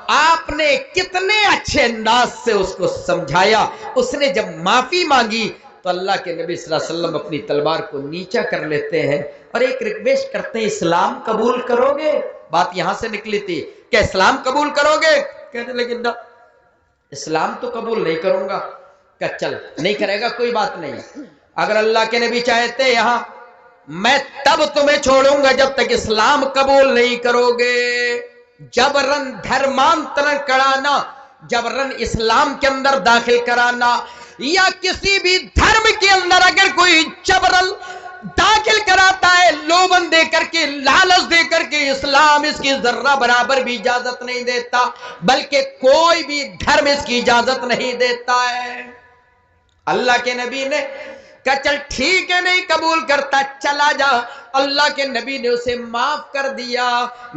آپ نے کتنے اچھے انداز سے اس کو سمجھایا۔ اس نے جب معافی مانگی تو اللہ کے نبی صلی اللہ علیہ وسلم اپنی تلوار کو نیچا کر لیتے ہیں اور ایک ریکویسٹ کرتے ہیں، اسلام قبول کرو گے؟ بات یہاں سے نکلی تھی کہ اسلام قبول کرو گے؟ کہنے لگے نہ، اسلام تو قبول نہیں کروں گا۔ کہ چل نہیں کرے گا کوئی بات نہیں، اگر اللہ کے نبی چاہتے یہاں میں تب تمہیں چھوڑوں گا جب تک اسلام قبول نہیں کرو گے۔ جبرن دھرمانترن کرانا، جبرن اسلام کے اندر داخل کرانا، یا کسی بھی دھرم کے اندر اگر کوئی جبرن داخل کراتا ہے لوبن دے کر کے، لالچ دے کر کے، اسلام اس کی ذرہ برابر بھی اجازت نہیں دیتا، بلکہ کوئی بھی دھرم اس کی اجازت نہیں دیتا ہے۔ اللہ کے نبی نے کہا چل ٹھیک ہے نہیں قبول کرتا چلا جا، اللہ کے نبی نے اسے معاف کر دیا۔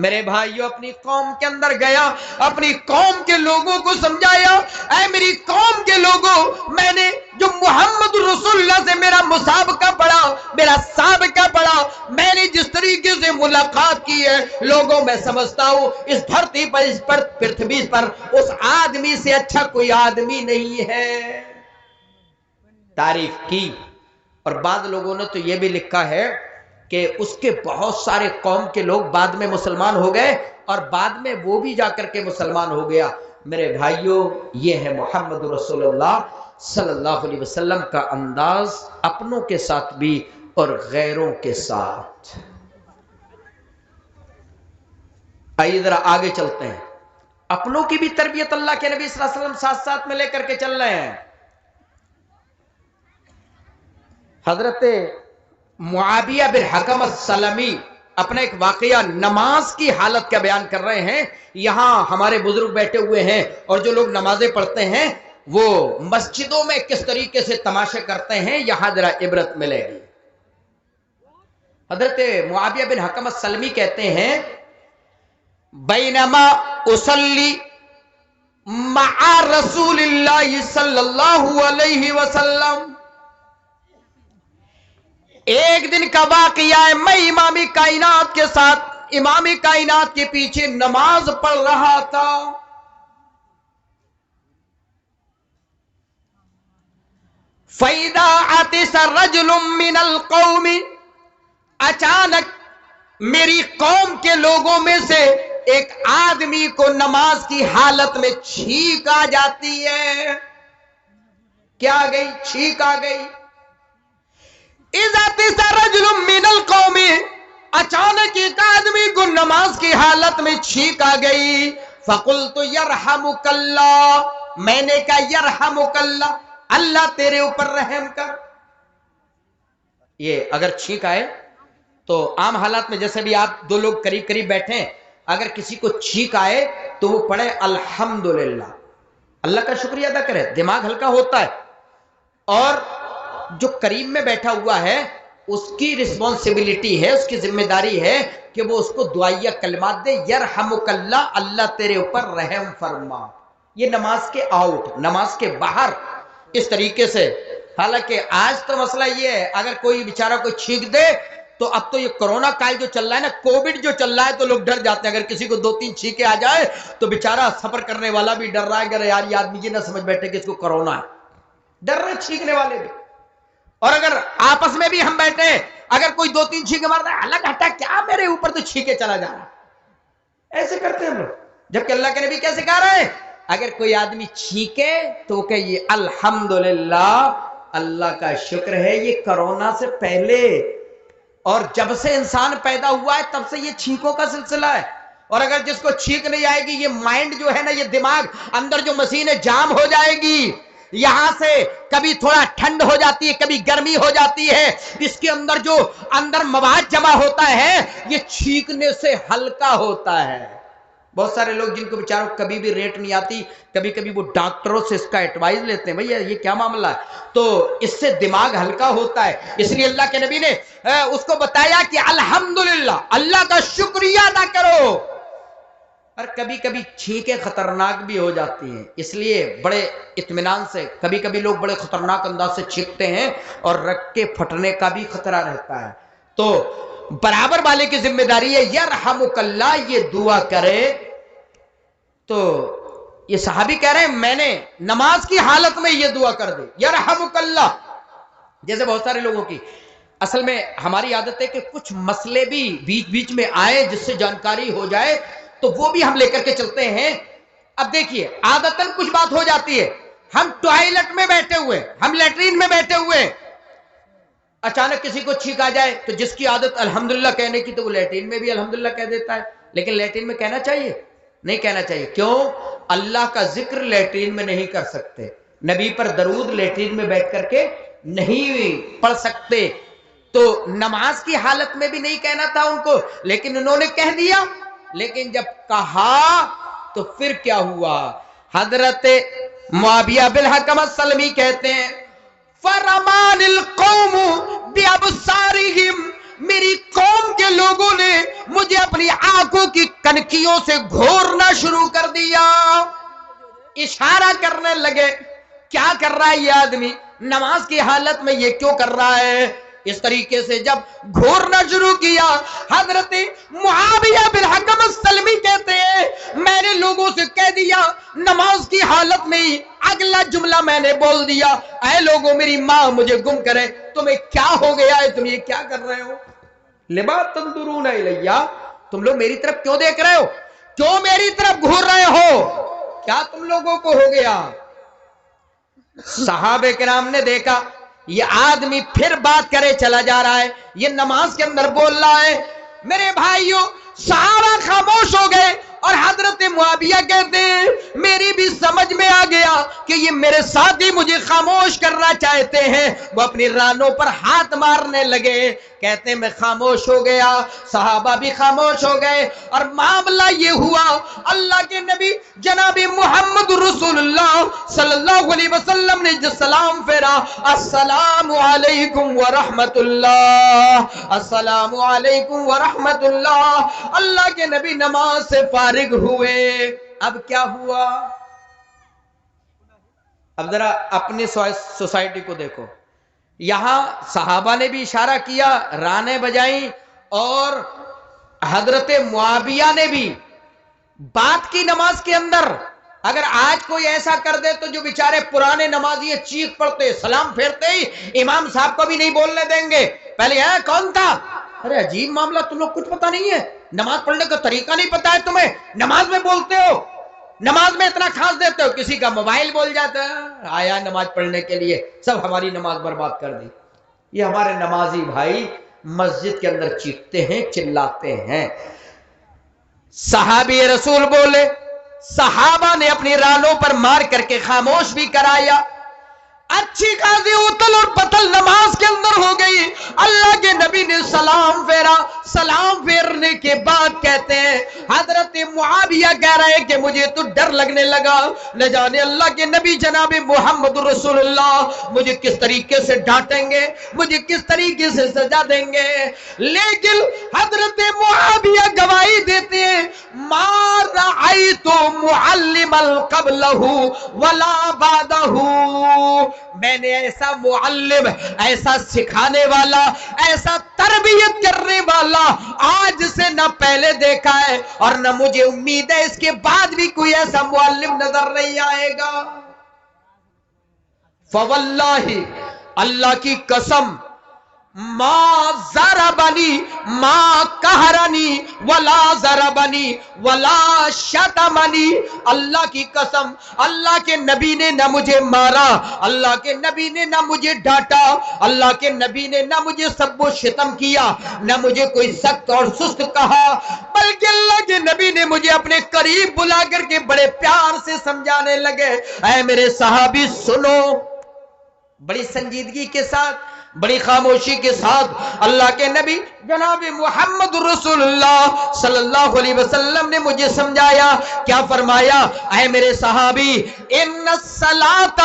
میرے بھائیوں، اپنی قوم کے اندر گیا، اپنی قوم کے لوگوں کو سمجھایا، اے میری قوم کے لوگوں، میں نے جو محمد رسول اللہ سے میرا مسابقہ پڑا، میرا سابقہ پڑا، میں نے جس طریقے سے ملاقات کی ہے، لوگوں میں سمجھتا ہوں اس دھرتی پر، اس پر پرتھوی پر اس آدمی سے اچھا کوئی آدمی نہیں ہے۔ تعریف کی، اور بعض لوگوں نے تو یہ بھی لکھا ہے کہ اس کے بہت سارے قوم کے لوگ بعد میں مسلمان ہو گئے اور بعد میں وہ بھی جا کر کے مسلمان ہو گیا۔ میرے بھائیوں، یہ ہے محمد رسول اللہ صلی اللہ علیہ وسلم کا انداز، اپنوں کے ساتھ بھی اور غیروں کے ساتھ۔ آئیے ذرا آگے چلتے ہیں، اپنوں کی بھی تربیت اللہ کے نبی صلی اللہ علیہ وسلم ساتھ ساتھ میں لے کر کے چل رہے ہیں۔ حضرت معاویہ بن حکم السلمی اپنا ایک واقعہ نماز کی حالت کا بیان کر رہے ہیں۔ یہاں ہمارے بزرگ بیٹھے ہوئے ہیں اور جو لوگ نمازیں پڑھتے ہیں وہ مسجدوں میں کس طریقے سے تماشے کرتے ہیں، یہاں ذرا عبرت ملے گی۔ حضرت معاویہ بن حکم السلمی کہتے ہیں، بینما اصلی مع رسول اللہ صلی اللہ علیہ وسلم، ایک دن کا واقعہ ہے، میں امام کائنات کے ساتھ، امام کائنات کے پیچھے نماز پڑھ رہا تھا۔ فَإِذَا عَطِسَ رَجُلٌ مِّنَ الْقَوْمِ، اچانک میری قوم کے لوگوں میں سے ایک آدمی کو نماز کی حالت میں چھینک آ جاتی ہے۔ کیا آ گئی؟ چھینک آ گئی۔ اِذَا عَطِسَ رَجُلٌ مِّنَ الْقَوْمِ، اچانک ایک آدمی کو نماز کی حالت میں چھینک آ گئی۔ فَقُلْتُ يَرْحَمُكَ اللَّهُ، میں نے کہا يَرْحَمُكَ اللَّهُ، اللہ تیرے اوپر رحم کر۔ یہ اگر چھینک آئے تو عام حالات میں جیسے بھی آپ دو لوگ قریب قریب بیٹھیں، اگر کسی کو چھینک آئے تو وہ پڑھے الحمدللہ، اللہ کا شکریہ ادا کرے، دماغ ہلکا ہوتا ہے، اور جو قریب میں بیٹھا ہوا ہے اس کی رسپانسبلٹی ہے، اس کی ذمہ داری ہے کہ وہ اس کو دعائیہ کلمات دے، یرحمک اللہ، اللہ تیرے اوپر رحم فرما۔ یہ نماز کے آؤٹ، نماز کے باہر اس طریقے سے۔ حالانکہ آج تو مسئلہ یہ ہے، اگر کوئی بیچارہ کوئی چھینک دے تو اب تو یہ کرونا کال جو چل رہا ہے نا، کووڈ جو چل رہا ہے، تو لوگ ڈر جاتے ہیں۔ اگر کسی کو 2-3 چھینکیں آ جائے تو بیچارہ سفر کرنے والا بھی ڈر رہا ہے کہ یار یہ آدمی یہ نہ سمجھ بیٹھے کہ اس کو کرونا ہے، ڈر رہے چھینکنے والے بھی۔ اور اگر آپس میں بھی ہم بیٹھے، اگر کوئی 2-3 چھینکیں مارتا ہے، اللہ کہتا ہے کیا میرے اوپر تو چھینکے چلا جا رہا ہے، ایسے کرتے ہیں ہم لوگ۔ جبکہ اللہ کے نبی کیسے کہہ رہے ہیں، اگر کوئی آدمی چھینکے تو کہیے الحمدللہ، اللہ کا شکر ہے یہ کرونا سے پہلے اور جب سے انسان پیدا ہوا ہے تب سے یہ چھینکوں کا سلسلہ ہے. اور اگر جس کو چھینک نہیں آئے گی، یہ مائنڈ جو ہے نا، یہ دماغ اندر جو مشینیں جام ہو جائے گی. یہاں سے کبھی تھوڑا ٹھنڈ ہو جاتی ہے، کبھی گرمی ہو جاتی ہے، اس کے اندر جو اندر مواد جمع ہوتا ہے یہ چھینکنے سے ہلکا ہوتا ہے. بہت سارے لوگ جن کو بیچاروں کبھی بھی ریٹ نہیں آتی، کبھی کبھی وہ ڈاکٹروں سے اس کا ایڈوائز لیتے ہیں، بھئی یہ کیا معاملہ ہے، تو اس سے دماغ ہلکا ہوتا ہے. اس لیے اللہ کے نبی نے اس کو بتایا کہ الحمدللہ، اللہ کا شکریہ ادا کرو. اور کبھی کبھی چھینکیں خطرناک بھی ہو جاتی ہیں، اس لیے بڑے اطمینان سے کبھی کبھی لوگ بڑے خطرناک انداز سے چھینکتے ہیں اور رگ کے پھٹنے کا بھی خطرہ رہتا ہے. تو برابر والے کی ذمہ داری ہے یرحمک اللہ یہ دعا کرے. تو یہ صحابی کہہ رہے ہیں میں نے نماز کی حالت میں یہ دعا کر دی یرحمک اللہ. جیسے بہت سارے لوگوں کی اصل میں ہماری عادت ہے کہ کچھ مسئلے بھی بیچ بیچ میں آئے جس سے جانکاری ہو جائے تو وہ بھی ہم لے کر کے چلتے ہیں. اب دیکھیے عادتاً کچھ بات ہو جاتی ہے، ہم ٹوائلٹ میں بیٹھے ہوئے، ہم لیٹرین میں بیٹھے ہوئے، اچانک کسی کو چھینک آ جائے تو جس کی عادت الحمدللہ کہنے کی تو وہ لیٹرین میں بھی الحمدللہ کہہ دیتا ہے. لیکن لیٹرین میں کہنا چاہیے؟ نہیں کہنا چاہیے. کیوں؟ اللہ کا ذکر لیٹرین میں نہیں کر سکتے، نبی پر درود لیٹرین میں بیٹھ کر کے نہیں پڑھ سکتے. تو نماز کی حالت میں بھی نہیں کہنا تھا ان کو، لیکن انہوں نے کہہ دیا. لیکن جب کہا تو پھر کیا ہوا؟ حضرت معاویہ بن حکم السلمی کہتے ہیں فرمان القوم بابصارہم، میری قوم کے لوگوں نے مجھے اپنی آنکھوں کی کنکیوں سے گھورنا شروع کر دیا. اشارہ کرنے لگے کیا کر رہا ہے یہ آدمی، نماز کی حالت میں یہ کیوں کر رہا ہے. اس طریقے سے جب گھورنا شروع کیا، حضرت معاویہ بن حکم السلمی کہتے ہیں میں نے لوگوں سے کہہ دیا نماز کی حالت میں ہی اگلا جملہ میں نے بول دیا اے لوگوں میری ماں مجھے گم کرے، تمہیں کیا ہو گیا ہے، تم یہ کیا کر رہے ہو؟ لما تنظرون الیہ، تم لوگ میری طرف کیوں دیکھ رہے ہو، کیوں میری طرف گھور رہے ہو، کیا تم لوگوں کو ہو گیا؟ صحابہ کرام نے دیکھا یہ آدمی پھر بات کرے چلا جا رہا ہے، یہ نماز کے اندر بول رہا ہے. میرے بھائیوں صحابہ خاموش ہو گئے اور حضرت معاویہ کہتے ہیں میری بھی سمجھ میں آ گیا کہ یہ میرے ساتھی مجھے خاموش کرنا چاہتے ہیں. وہ اپنی رانوں پر ہاتھ مارنے لگے، کہتے ہیں میں خاموش ہو گیا، صحابہ بھی خاموش ہو گئے. اور معاملہ یہ ہوا اللہ کے نبی جناب محمد رسول اللہ صلی اللہ علیہ وسلم نے جو سلام پھیرا السلام علیکم ورحمت اللہ، السلام علیکم ورحمت اللہ، اللہ کے نبی نماز سے فارغ ہوئے. اب کیا ہوا؟ اب ذرا اپنی سوسائٹی کو دیکھو، یہاں صحابہ نے بھی اشارہ کیا، رانے بجائیں، اور حضرت معاویہ نے بھی بات کی نماز کے اندر. اگر آج کوئی ایسا کر دے تو جو بیچارے پرانے نمازی چیخ پڑتے سلام پھیرتے ہی امام صاحب کو بھی نہیں بولنے دیں گے. پہلے کون تھا؟ ارے عجیب معاملہ، تم لوگ کچھ پتا نہیں ہے، نماز پڑھنے کا طریقہ نہیں پتا ہے تمہیں، نماز میں بولتے ہو، نماز میں اتنا خاص دیتے ہو، کسی کا موبائل بول جاتا ہے آیا نماز پڑھنے کے لیے، سب ہماری نماز برباد کر دی. یہ ہمارے نمازی بھائی مسجد کے اندر چیختے ہیں چلاتے ہیں. صحابی رسول بولے، صحابہ نے اپنی رانوں پر مار کر کے خاموش بھی کرایا. اچھی خاصی اتل اور پتل نماز کے اندر ہو گئی. اللہ کے نبی نے سلام پھیرا، سلام پھیرنے کے بعد کہتے ہیں حضرت معاویہ کہہ رہے ہیں کہ مجھے تو ڈر لگنے لگا، نہ جانے اللہ کے نبی جناب محمد رسول اللہ مجھے کس طریقے سے ڈانٹیں گے، مجھے کس طریقے سے سزا دیں گے. لیکن حضرت معاویہ گواہی دیتے ہیں ما رأیت معلما قبلہ ولا بعدہ، میں نے ایسا معلم، ایسا سکھانے والا، ایسا تربیت کرنے والا آج سے نہ پہلے دیکھا ہے اور نہ مجھے امید ہے اس کے بعد بھی کوئی ایسا معلم نظر نہیں آئے گا. فواللہ، اللہ کی قسم، ما ضربنی ما قہرنی ولا ضربنی ولا شتمنی، اللہ کی قسم اللہ کے نبی نے نہ مجھے مارا، اللہ کے نبی نے نہ مجھے ڈانٹا، اللہ کے نبی نے نہ مجھے سب و شتم کیا، نہ مجھے کوئی سخت اور سست کہا، بلکہ اللہ کے نبی نے مجھے اپنے قریب بلا کر کے بڑے پیار سے سمجھانے لگے، اے میرے صحابی سنو، بڑی سنجیدگی کے ساتھ، بڑی خاموشی کے ساتھ اللہ کے نبی جناب محمد رسول اللہ صلی اللہ علیہ وسلم نے مجھے سمجھایا، کیا فرمایا؟ اے میرے صحابی، ان الصلاۃ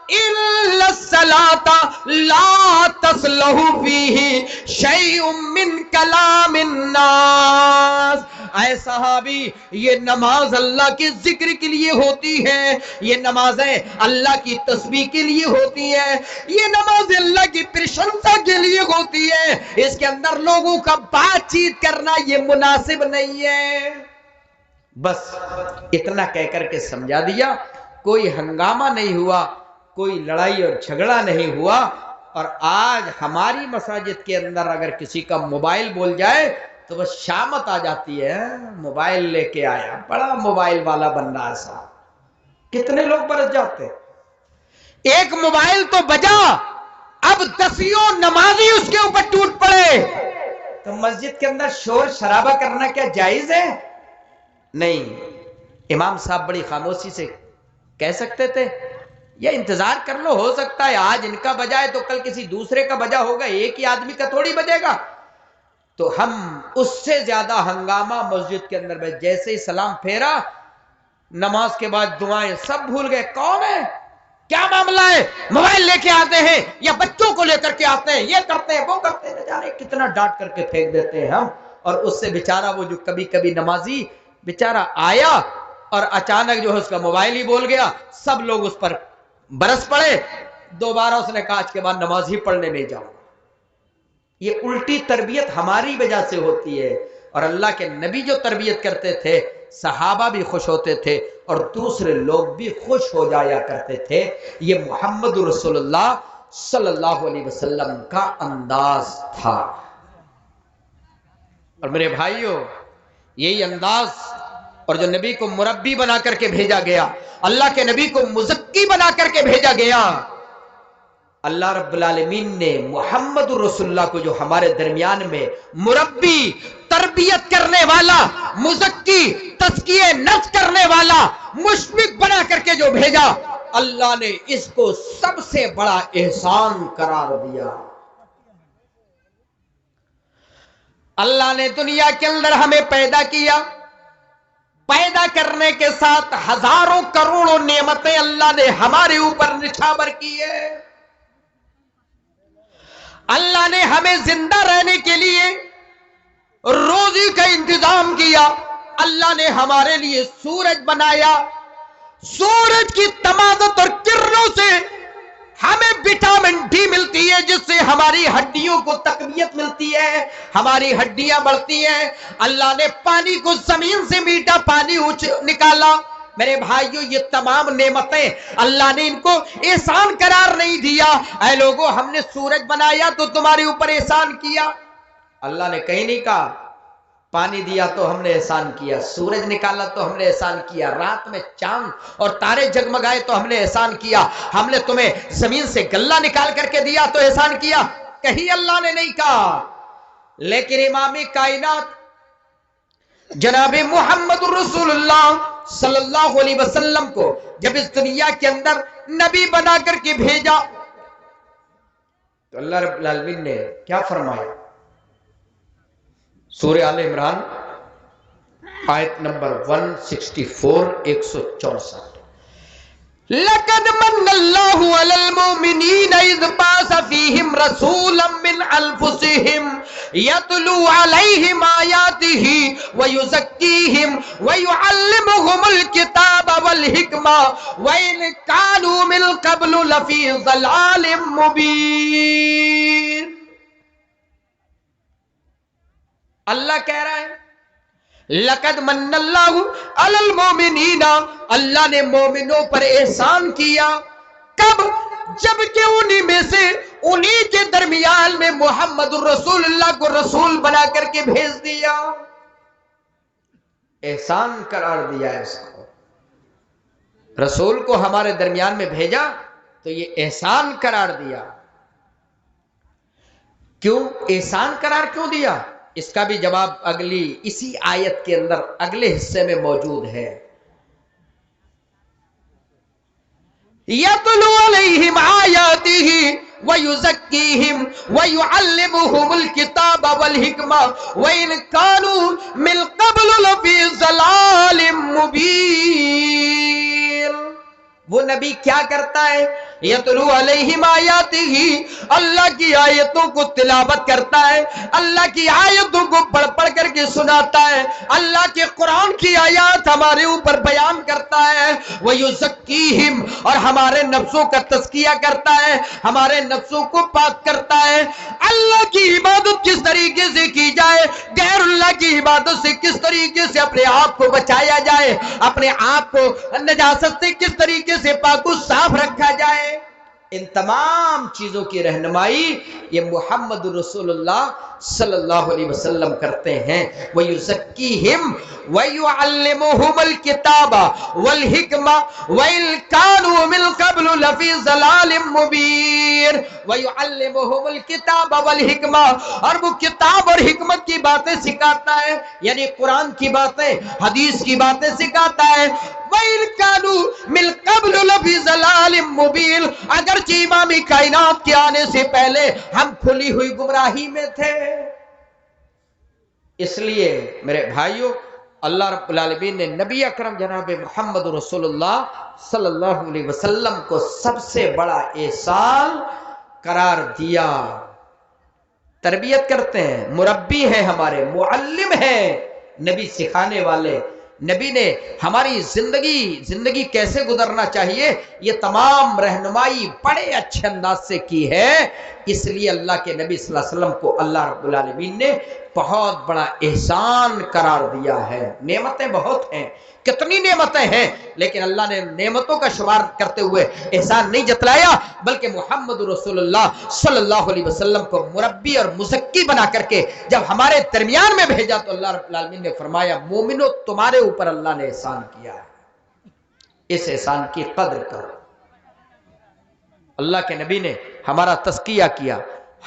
الا الصلاۃ لا تصلح فیہ شیء من کلام الناس، اے صحابی یہ نماز اللہ کے ذکر کے لیے ہوتی ہے، یہ نمازیں اللہ کی تسبیح کے لیے ہوتی ہے، یہ نماز اللہ کی پرشنسا کے لیے ہوتی ہے، اس کے اندر لوگوں کا بات چیت کرنا یہ مناسب نہیں ہے۔ بس اتنا کہہ کر کے سمجھا دیا، کوئی ہنگامہ نہیں ہوا، کوئی لڑائی اور جھگڑا نہیں ہوا۔ اور آج ہماری مساجد کے اندر اگر کسی کا موبائل بول جائے تو بس شامت آ جاتی ہے، موبائل لے کے آیا، بڑا موبائل والا بن رہا ہے صاحب، کتنے لوگ برس جاتے، ایک موبائل تو بجا، اب دسیوں نمازی اس کے اوپر ٹوٹ پڑے۔ تو مسجد کے اندر شور شرابہ کرنا کیا جائز ہے؟ نہیں۔ امام صاحب بڑی خاموشی سے کہہ سکتے تھے یا انتظار کر لو، ہو سکتا ہے آج ان کا بجائے تو کل کسی دوسرے کا بجا ہوگا، ایک ہی آدمی کا تھوڑی بجے گا۔ تو ہم اس سے زیادہ ہنگامہ مسجد کے اندر میں جیسے ہی سلام پھیرا، نماز کے بعد دعائیں سب بھول گئے، کون ہے، کیا معاملہ ہے، موبائل لے کے آتے ہیں یا بچوں کو لے کر کے آتے ہیں، یہ کرتے ہیں وہ کرتے ہیں، جانے کتنا ڈانٹ کر کے پھینک دیتے ہیں ہم۔ اور اس سے بیچارہ وہ جو کبھی کبھی نمازی بیچارہ آیا اور اچانک جو ہے اس کا موبائل ہی بول گیا، سب لوگ اس پر برس پڑے، دوبارہ اس نے کہا آج کے بعد نماز ہی پڑھنے نہیں جاؤں۔ یہ الٹی تربیت ہماری وجہ سے ہوتی ہے، اور اللہ کے نبی جو تربیت کرتے تھے صحابہ بھی خوش ہوتے تھے اور دوسرے لوگ بھی خوش ہو جایا کرتے تھے۔ یہ محمد رسول اللہ صلی اللہ علیہ وسلم کا انداز تھا۔ اور میرے بھائیوں، یہی انداز، اور جو نبی کو مربی بنا کر کے بھیجا گیا، اللہ کے نبی کو مزکی بنا کر کے بھیجا گیا، اللہ رب العالمین نے محمد رسول اللہ کو جو ہمارے درمیان میں مربی، تربیت کرنے والا، مزکی، تزکیہ نفس کرنے والا، مشفق بنا کر کے جو بھیجا، اللہ نے اس کو سب سے بڑا احسان قرار دیا۔ اللہ نے دنیا کے اندر ہمیں پیدا کیا، پیدا کرنے کے ساتھ ہزاروں کروڑوں نعمتیں اللہ نے ہمارے اوپر نچھاور کی ہے۔ اللہ نے ہمیں زندہ رہنے کے لیے روزی کا انتظام کیا، اللہ نے ہمارے لیے سورج بنایا، سورج کی تمازت اور کرنوں سے ہمیں وٹامن ڈی ملتی ہے، جس سے ہماری ہڈیوں کو تقویت ملتی ہے، ہماری ہڈیاں بڑھتی ہیں۔ اللہ نے پانی کو زمین سے میٹھا پانی نکالا۔ میرے بھائیوں، یہ تمام نعمتیں اللہ نے ان کو احسان قرار نہیں دیا، اے لوگوں ہم نے سورج بنایا تو تمہارے اوپر احسان کیا، اللہ نے کہیں نہیں کہا پانی دیا تو ہم نے احسان کیا، سورج نکالا تو ہم نے احسان کیا، رات میں چاند اور تارے جگمگائے تو ہم نے احسان کیا، ہم نے تمہیں زمین سے غلہ نکال کر کے دیا تو احسان کیا، کہیں اللہ نے نہیں کہا۔ لیکن امام کائنات جناب محمد رسول اللہ صلی اللہ علیہ وسلم کو جب اس دنیا کے اندر نبی بنا کر کے بھیجا تو اللہ رب العالمین نے کیا فرمایا؟ سورہ آل عمران آیت نمبر 164 164، لَقَدْ مَنَّ اللَّهُ عَلَى الْمُؤْمِنِينَ إِذْ بَعَثَ فِيهِمْ رَسُولًا مِّنْ أَنفُسِهِمْ يَتْلُو عَلَيْهِمْ آيَاتِهِ وَيُزَكِّيهِمْ وَيُعَلِّمُهُمُ الْكِتَابَ وَالْحِكْمَةَ وَإِنْ كَانُوا مِنْ قَبْلُ لَفِي ضَلَالٍ مُبِينٍ۔ اللہ کہہ رہا ہے لَقَدْ مَنَّ اللَّهُ عَلَى الْمُؤْمِنِينَ، اللہ نے مومنوں پر احسان کیا، کب؟ جب کہ انہی میں سے، انہی کے درمیان درمیان میں محمد رسول اللہ کو رسول بنا کر کے بھیج دیا، احسان قرار دیا ہے اس کو، رسول کو ہمارے درمیان میں بھیجا تو یہ احسان قرار دیا۔ کیوں احسان قرار کیوں دیا؟ اس کا بھی جواب اگلی اسی آیت کے اندر اگلے حصے میں موجود ہے۔ یتلو علیہم آیاتہ ویزکیہم ویعلمہم الکتاب والحکمہ وإن کانوا من قبل لفی ضلال مبین۔ وہ نبی کیا کرتا ہے؟ یتلو علیہم آیاتہ، اللہ کی آیتوں کو تلاوت کرتا ہے، اللہ کی آیتوں کو پڑھ پڑھ کر کے سناتا ہے، اللہ کے قرآن کی آیات ہمارے اوپر بیان کرتا ہے، وَيُزَكِّيهِمْ، اور ہمارے نفسوں کا تزکیہ کرتا ہے، ہمارے نفسوں کو پاک کرتا ہے۔ اللہ کی عبادت کس طریقے سے کی جائے، غیر اللہ کی عبادت سے کس طریقے سے اپنے آپ کو بچایا جائے، اپنے آپ کو نجاست سے کس طریقے سے پاک و صاف رکھا جائے، ان تمام چیزوں کی رہنمائی یہ محمد رسول اللہ صلی اللہ علیہ وسلم کرتے ہیں۔ وَيُزَكِّيهِمْ وَيُعَلِّمُهُمُ الْكِتَابَ وَالْحِكْمَةَ وَإِن كَانُوا مِن قَبْلُ لَفِي ضَلَالٍ مُبِينٍ۔ وَيُعَلِّمُهُمُ الْكِتَابَ وَالْحِكْمَةَ، اور وہ کتاب اور حکمت کی باتیں سکھاتا ہے، یعنی قرآن کی باتیں، حدیث کی باتیں سکھاتا ہے۔ وَإِن كَانُوا مِن قَبْلُ لَفِي ضَلَالٍ مُبِينٍ، اگرچہ امام کائنات کے آنے سے پہلے ہم کھلی ہوئی گمراہی میں تھے۔ اس لیے میرے بھائیوں، اللہ رب العالمین نے نبی اکرم جناب محمد رسول اللہ صلی اللہ علیہ وسلم کو سب سے بڑا احسان قرار دیا۔ تربیت کرتے ہیں، مربی ہیں، ہمارے معلم ہیں، نبی سکھانے والے۔ نبی نے ہماری زندگی کیسے گزرنا چاہیے یہ تمام رہنمائی بڑے اچھے انداز سے کی ہے۔ اس لیے اللہ کے نبی صلی اللہ علیہ وسلم کو اللہ رب العالمین نے بہت بڑا احسان قرار دیا ہے۔ نعمتیں بہت ہیں، کتنی نعمتیں ہیں، لیکن اللہ نے نعمتوں کا شمار کرتے ہوئے احسان نہیں جتلایا، بلکہ محمد رسول اللہ صلی اللہ علیہ وسلم کو مربی اور مزکی بنا کر کے جب ہمارے درمیان میں بھیجا تو اللہ رب العالمین نے فرمایا مومنو تمہارے اوپر اللہ نے احسان کیا ہے، اس احسان کی قدر کرو۔ اللہ کے نبی نے ہمارا تزکیہ کیا،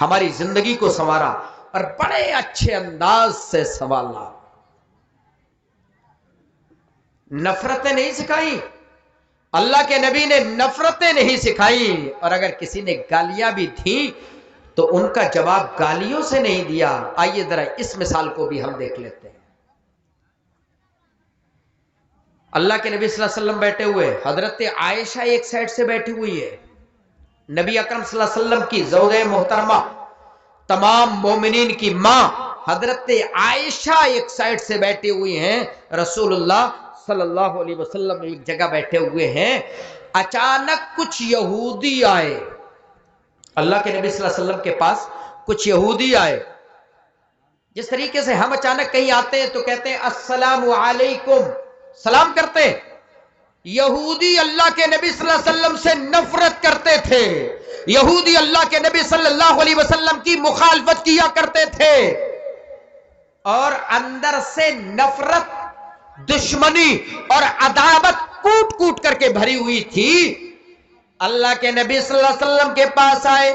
ہماری زندگی کو سنوارا اور بڑے اچھے انداز سے سنوالا۔ نفرتیں نہیں سکھائیں، اللہ کے نبی نے نفرتیں نہیں سکھائیں، اور اگر کسی نے گالیاں بھی تھیں تو ان کا جواب گالیوں سے نہیں دیا۔ آئیے ذرا اس مثال کو بھی ہم دیکھ لیتے ہیں۔ اللہ کے نبی صلی اللہ علیہ وسلم بیٹھے ہوئے، حضرت عائشہ ایک سائڈ سے بیٹھی ہوئی ہے، نبی اکرم صلی اللہ علیہ وسلم کی زوجہ محترمہ، تمام مومنین کی ماں حضرت عائشہ ایک سائڈ سے بیٹھی ہوئی ہیں، رسول اللہ صلی اللہ علیہ وسلم ایک جگہ بیٹھے ہوئے ہیں۔ اچانک کچھ یہودی آئے، اللہ کے نبی صلی اللہ علیہ وسلم کے پاس کچھ یہودی آئے۔ جس طریقے سے ہم اچانک کہیں آتے ہیں تو کہتے ہیں السلام علیکم، سلام کرتے ہیں، یہودی اللہ کے نبی صلی اللہ علیہ وسلم سے نفرت کرتے تھے، یہودی اللہ کے نبی صلی اللہ علیہ وسلم کی مخالفت کیا کرتے تھے، اور اندر سے نفرت، دشمنی اور عداوت کوٹ کوٹ کر کے بھری ہوئی تھی۔ اللہ کے نبی صلی اللہ علیہ وسلم کے پاس آئے،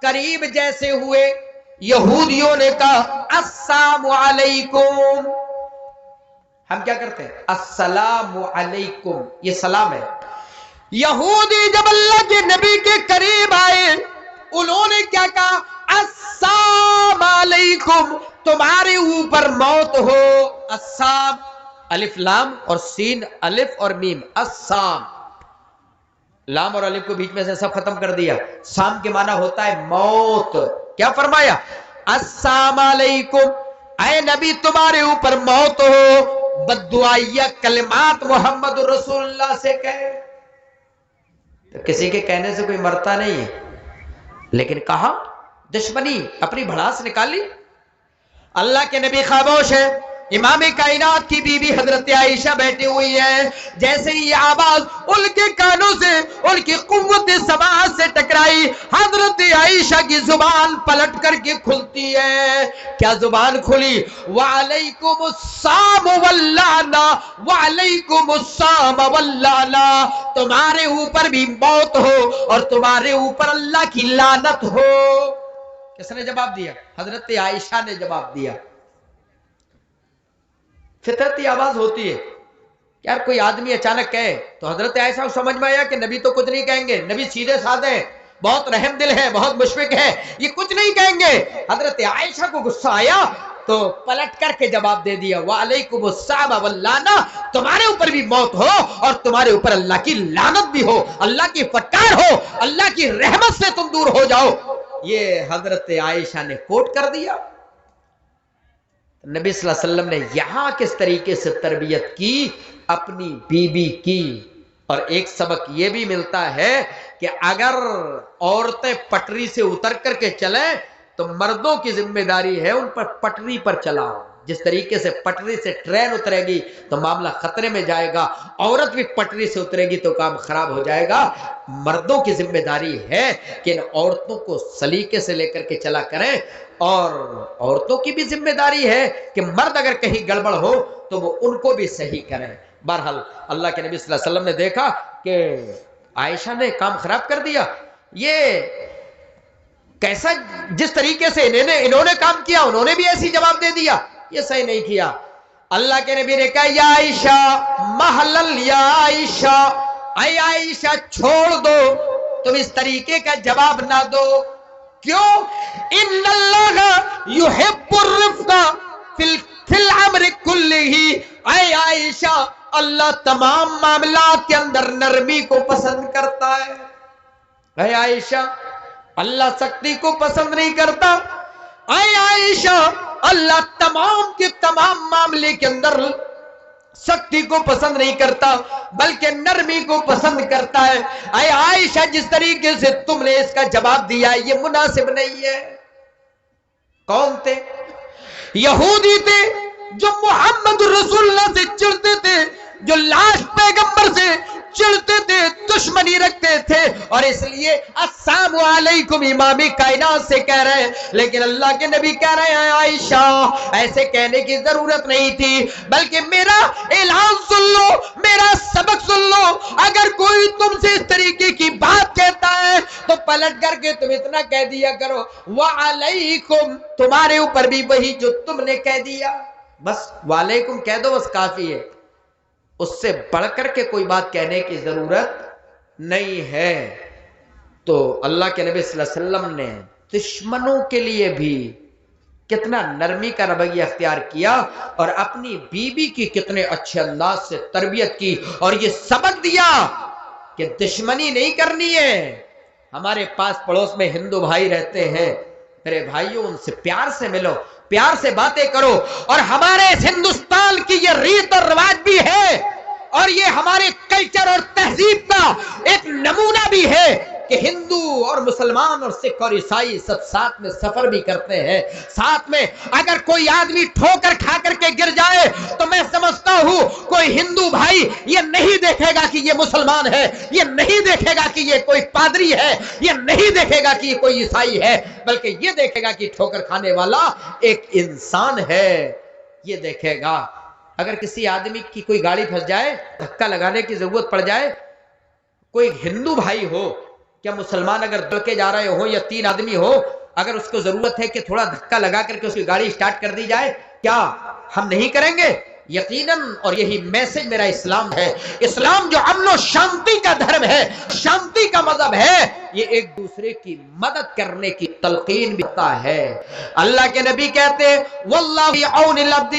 قریب جیسے ہوئے، یہودیوں نے کہا السلام علیکم۔ ہم کیا کرتے ہیں؟ السلام علیکم، یہ سلام ہے۔ یہودی جب اللہ کے نبی کے قریب آئے انہوں نے کیا کہا؟ السلام علیکم، تمہارے اوپر موت ہو۔ السلام، الف لام اور سین الف اور میم، السلام، لام اور الف کو بیچ میں سے سب ختم کر دیا۔ سام کے معنی ہوتا ہے موت۔ کیا فرمایا؟ السلام علیکم، اے نبی تمہارے اوپر موت ہو۔ بددعائیہ کلمات محمد رسول اللہ سے کہے تو کسی کے کہنے سے کوئی مرتا نہیں ہے، لیکن کہا دشمنی اپنی بھڑاس نکالی۔ اللہ کے نبی خاموش ہے، امام کائنات کی بیوی حضرت عائشہ بیٹھی ہوئی ہے، جیسے ہی یہ آواز ان کے کانوں سے، ان کی قوت سماعت سے ٹکرائی، حضرت عائشہ کی زبان پلٹ کر کے کھلتی ہے. کیا زبان کھلی؟ وعلیکم السلام واللعنہ، وعلیکم السلام واللعنہ، تمہارے اوپر بھی موت ہو اور تمہارے اوپر اللہ کی لعنت ہو. کس نے جواب دیا؟ حضرت عائشہ نے جواب دیا. فطرتی آواز ہوتی ہے. یار کوئی آدمی اچانک کہے تو حضرت عائشہ کو سمجھ میں آیا کہ نبی تو کچھ نہیں کہیں گے، نبی سیدھے سادے ہیں، بہت رحم دل ہے، بہت مشفق ہے، یہ کچھ نہیں کہیں گے. حضرت عائشہ کو غصہ آیا تو پلٹ کر کے جواب دے دیا وعلیکم السلام واللعنہ، تمہارے اوپر بھی موت ہو اور تمہارے اوپر اللہ کی لعنت بھی ہو، اللہ کی فٹکار ہو، اللہ کی رحمت سے تم دور ہو جاؤ. یہ حضرت عائشہ نے کوٹ کر دیا. نبی صلی اللہ علیہ وسلم نے یہاں کس طریقے سے تربیت کی اپنی بیوی کی. اور ایک سبق یہ بھی ملتا ہے کہ اگر عورتیں پٹری سے اتر کر کے چلیں تو مردوں کی ذمہ داری ہے ان پر پٹری پر چلاؤ. جس طریقے سے پٹری سے ٹرین اترے گی تو معاملہ خطرے میں جائے گا، عورت بھی پٹری سے اترے گی تو کام خراب ہو جائے گا. مردوں کی ذمہ داری ہے کہ ان عورتوں کو سلیقے سے لے کر کے چلا کریں، اور عورتوں کی بھی ذمہ داری ہے کہ مرد اگر کہیں گڑبڑ ہو تو وہ ان کو بھی صحیح کریں. بہرحال اللہ کے نبی صلی اللہ علیہ وسلم نے دیکھا کہ عائشہ نے کام خراب کر دیا. یہ کیسا، جس طریقے سے انہوں نے کام کیا انہوں نے بھی ایسی جواب دے دیا، یہ صحیح نہیں کیا. اللہ کے نبی نے کہا یا عائشہ محلل، یا عائشہ، اے عائشہ چھوڑ دو، تم اس طریقے کا جواب نہ دو. کیوں؟ ان اللہ یحب الرفق فی الامر کلہ. اے عائشہ، اللہ تمام معاملات کے اندر نرمی کو پسند کرتا ہے. اے عائشہ، اللہ سختی کو پسند نہیں کرتا. اے عائشہ، اللہ تمام کے تمام معاملے کے اندر سختی کو پسند نہیں کرتا بلکہ نرمی کو پسند کرتا ہے. اے عائشہ، جس طریقے سے تم نے اس کا جواب دیا یہ مناسب نہیں ہے. کون تھے؟ یہودی تھے جو محمد رسول اللہ سے چڑھتے تھے، جو لاش پیغمبر سے چڑھتے تھے، دشمنی رکھتے تھے، اور اس لیے السلام علیکم امام کائنات سے کہہ رہے ہیں. لیکن اللہ کے نبی کہہ رہے ہیں عائشہ ایسے کہنے کی ضرورت نہیں تھی، بلکہ میرا اعلان سن لو، میرا سبق سن لو. اگر کوئی تم سے اس طریقے کی بات کہتا ہے تو پلٹ کر کے تم اتنا کہہ دیا کرو وعلیکم، تمہارے اوپر بھی وہی جو تم نے کہہ دیا. بس وعلیکم کہہ دو، بس کافی ہے. اس سے بڑھ کر کے کوئی بات کہنے کی ضرورت نہیں ہے. تو اللہ کے نبی صلی اللہ علیہ وسلم نے دشمنوں کے لیے بھی کتنا نرمی کا رویہ اختیار کیا اور اپنی بیوی کی کتنے اچھے انداز سے تربیت کی، اور یہ سبق دیا کہ دشمنی نہیں کرنی ہے. ہمارے پاس پڑوس میں ہندو بھائی رہتے ہیں، میرے بھائیوں ان سے پیار سے ملو، پیار سے باتیں کرو. اور ہمارے ہندوستان کی یہ ریت اور رواج بھی ہے، اور یہ ہمارے کلچر اور تہذیب کا ایک نمونہ بھی ہے کہ ہندو اور مسلمان اور سکھ اور عیسائی سب ساتھ میں سفر بھی کرتے ہیں. ساتھ میں اگر کوئی آدمی ٹھوکر کھا کر کے گر جائے تو میں سمجھتا ہوں کوئی ہندو بھائی یہ نہیں دیکھے گا کہ یہ مسلمان ہے، یہ نہیں دیکھے گا کہ یہ کوئی پادری ہے، یہ نہیں دیکھے گا کہ یہ کوئی عیسائی ہے، بلکہ یہ دیکھے گا کہ ٹھوکر کھانے والا ایک انسان ہے. یہ دیکھے گا. اگر کسی آدمی کی کوئی گاڑی پھنس جائے، دھکا لگانے کی ضرورت پڑ جائے، کوئی ہندو بھائی ہو کیا مسلمان اگر دل کے جا رہے ہو یا تین آدمی ہو، اگر اس کو ضرورت ہے کہ تھوڑا دھکا لگا کر کے اس کی گاڑی سٹارٹ کر دی جائے، کیا ہم نہیں کریں گے؟ یقیناً. اور یہی میسج میرا اسلام ہے. اسلام جو امن و شانتی کا دھرم ہے، شانتی کا مذہب ہے، یہ ایک دوسرے کی مدد کرنے کی تلقین بھی ہوتا ہے. اللہ کے نبی کہتے ہیں واللہ فی عون العبد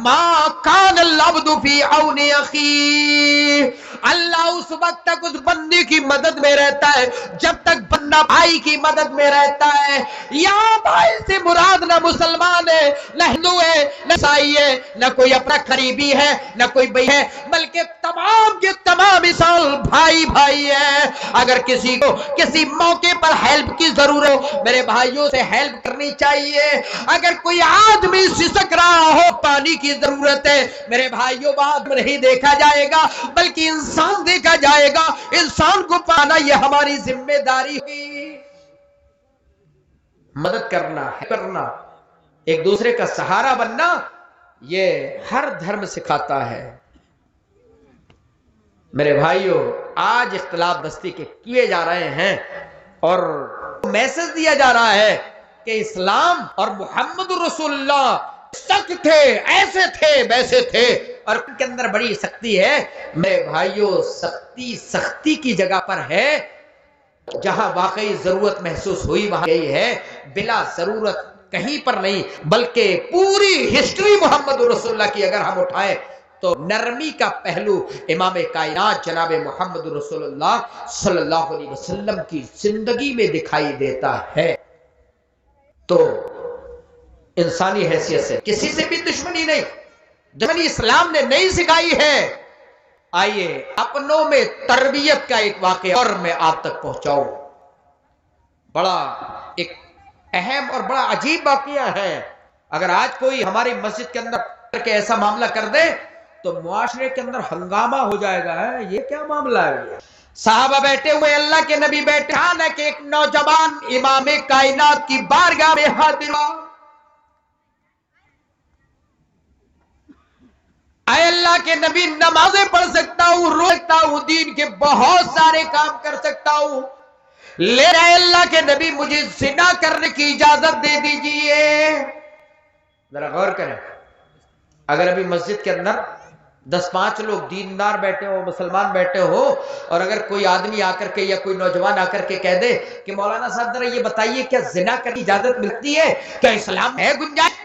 ما کان العبد فی عون اخیہ. اللہ اس وقت تک اس بندے کی مدد میں رہتا ہے جب تک بندہ بھائی کی مدد میں رہتا ہے. یہاں بھائی سے مراد نہ مسلمان ہے، نہ ہندو ہے، نہ عیسائی ہے، نہ کوئی اپنا قریبی ہے، نہ کوئی بھائی ہے، بلکہ تمام کے تمام انسان بھائی بھائی ہے. اگر کسی کو کسی موقع پر ہیلپ کی ضرورت ہو، میرے بھائیوں سے ہیلپ کرنی چاہیے. اگر کوئی آدمی سسک رہا ہو، پانی کی ضرورت ہے، میرے بھائیوں بعد میں نہیں دیکھا جائے گا بلکہ انسان دیکھا جائے گا. انسان کو پانا یہ ہماری ذمہ داری ہوگی. مدد کرنا کرنا، ایک دوسرے کا سہارا بننا، یہ ہر دھرم سکھاتا ہے۔ میرے بھائیوں، آج اختلاف بستی کے کیے جا رہے ہیں اور میسج دیا جا رہا ہے کہ اسلام اور محمد رسول اللہ سخت تھے، ایسے تھے ویسے تھے، اور ان کے اندر بڑی سختی ہے۔ میرے بھائیوں، سختی کی جگہ پر ہے، جہاں واقعی ضرورت محسوس ہوئی وہاں گئی ہے، بلا ضرورت کہیں پر نہیں۔ بلکہ پوری ہسٹری محمد رسول اللہ کی اگر ہم اٹھائیں تو نرمی کا پہلو امام کائنات جناب محمد رسول اللہ صلی اللہ علیہ وسلم کی زندگی میں دکھائی دیتا ہے۔ تو انسانی حیثیت سے کسی سے بھی دشمنی نہیں، دشمنی اسلام نے نہیں سکھائی ہے۔ آئیے اپنوں میں تربیت کا ایک واقعہ اور میں آپ تک پہنچاؤں۔ بڑا ایک اہم اور بڑا عجیب واقعہ ہے۔ اگر آج کوئی ہماری مسجد کے اندر کے ایسا معاملہ کر دے تو معاشرے کے اندر ہنگامہ ہو جائے گا، ہے یہ کیا معاملہ ہے؟ صحابہ بیٹھے ہوئے، اللہ کے نبی بیٹھے، کہ ایک نوجوان امام کائنات کی بارگاہ میں حاضر ہوا۔ اے اللہ کے نبی، نمازیں پڑھ سکتا ہوں، رو سکتا ہوں، دین کے بہت سارے کام کر سکتا ہوں، لیکن اے اللہ کے نبی مجھے زنا کرنے کی اجازت دے دیجئے۔ ذرا غور کریں، اگر ابھی مسجد کے اندر 10-5 لوگ دیندار بیٹھے ہو، مسلمان بیٹھے ہو، اور اگر کوئی آدمی آ کر کے یا کوئی نوجوان آ کر کے کہہ دے کہ مولانا صاحب ذرا یہ بتائیے کیا زنا کرنے کی اجازت ملتی ہے، کیا اسلام ہے گنجائش،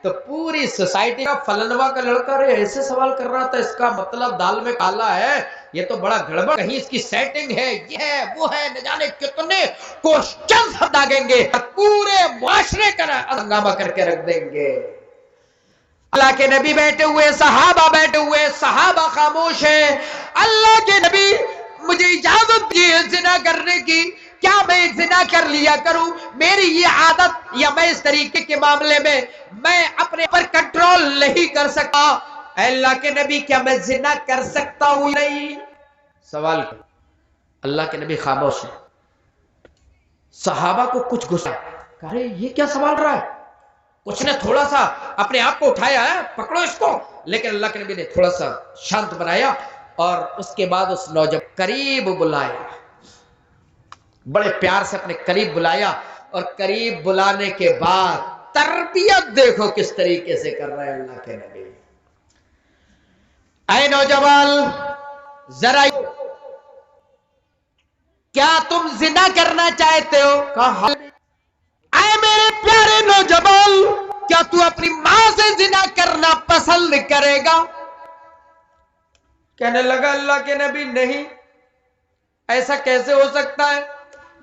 تو پوری سوسائٹی کا فلنوا کا لڑکا رہے ایسے سوال کر رہا تھا، اس کا مطلب دال میں کالا ہے، یہ تو بڑا گڑبڑ، کہیں اس کی سیٹنگ ہے، یہ ہے وہ ہے، نہ جانے کتنے کوشچنز ہم داغیں گے، پورے معاشرے کا ہنگامہ کر کے رکھ دیں گے۔ اللہ کے نبی بیٹھے ہوئے، صحابہ بیٹھے ہوئے، صحابہ خاموش ہیں۔ اللہ کے نبی مجھے اجازت دیے زنا کرنے کی، کیا میں زنا کر لیا کروں؟ میری یہ عادت یا میں اس طریقے کے معاملے میں اپنے پر کنٹرول نہیں کر سکتا۔ اے اللہ کے نبی کیا میں زنا کر سکتا ہوں؟ نہیں۔ سوال کیا؟ اللہ کے نبی خاموش ہیں۔ صحابہ کو کچھ غصہ، کہا رہے یہ کیا سوال رہا ہے؟ کچھ نے تھوڑا سا اپنے آپ کو اٹھایا ہے، پکڑو اس کو، لیکن اللہ کے نبی نے تھوڑا سا شانت بنایا اور اس کے بعد اس نوجوان قریب بلایا، بڑے پیار سے اپنے قریب بلایا، اور قریب بلانے کے بعد تربیت دیکھو کس طریقے سے کر رہے ہیں اللہ کے نبی۔ اے نوجوان، ذرا کیا تم زنا کرنا چاہتے ہو؟ کہا اے میرے پیارے نوجوان، کیا تو اپنی ماں سے زنا کرنا پسند کرے گا؟ کہنے لگا اللہ کے نبی نہیں، ایسا کیسے ہو سکتا ہے؟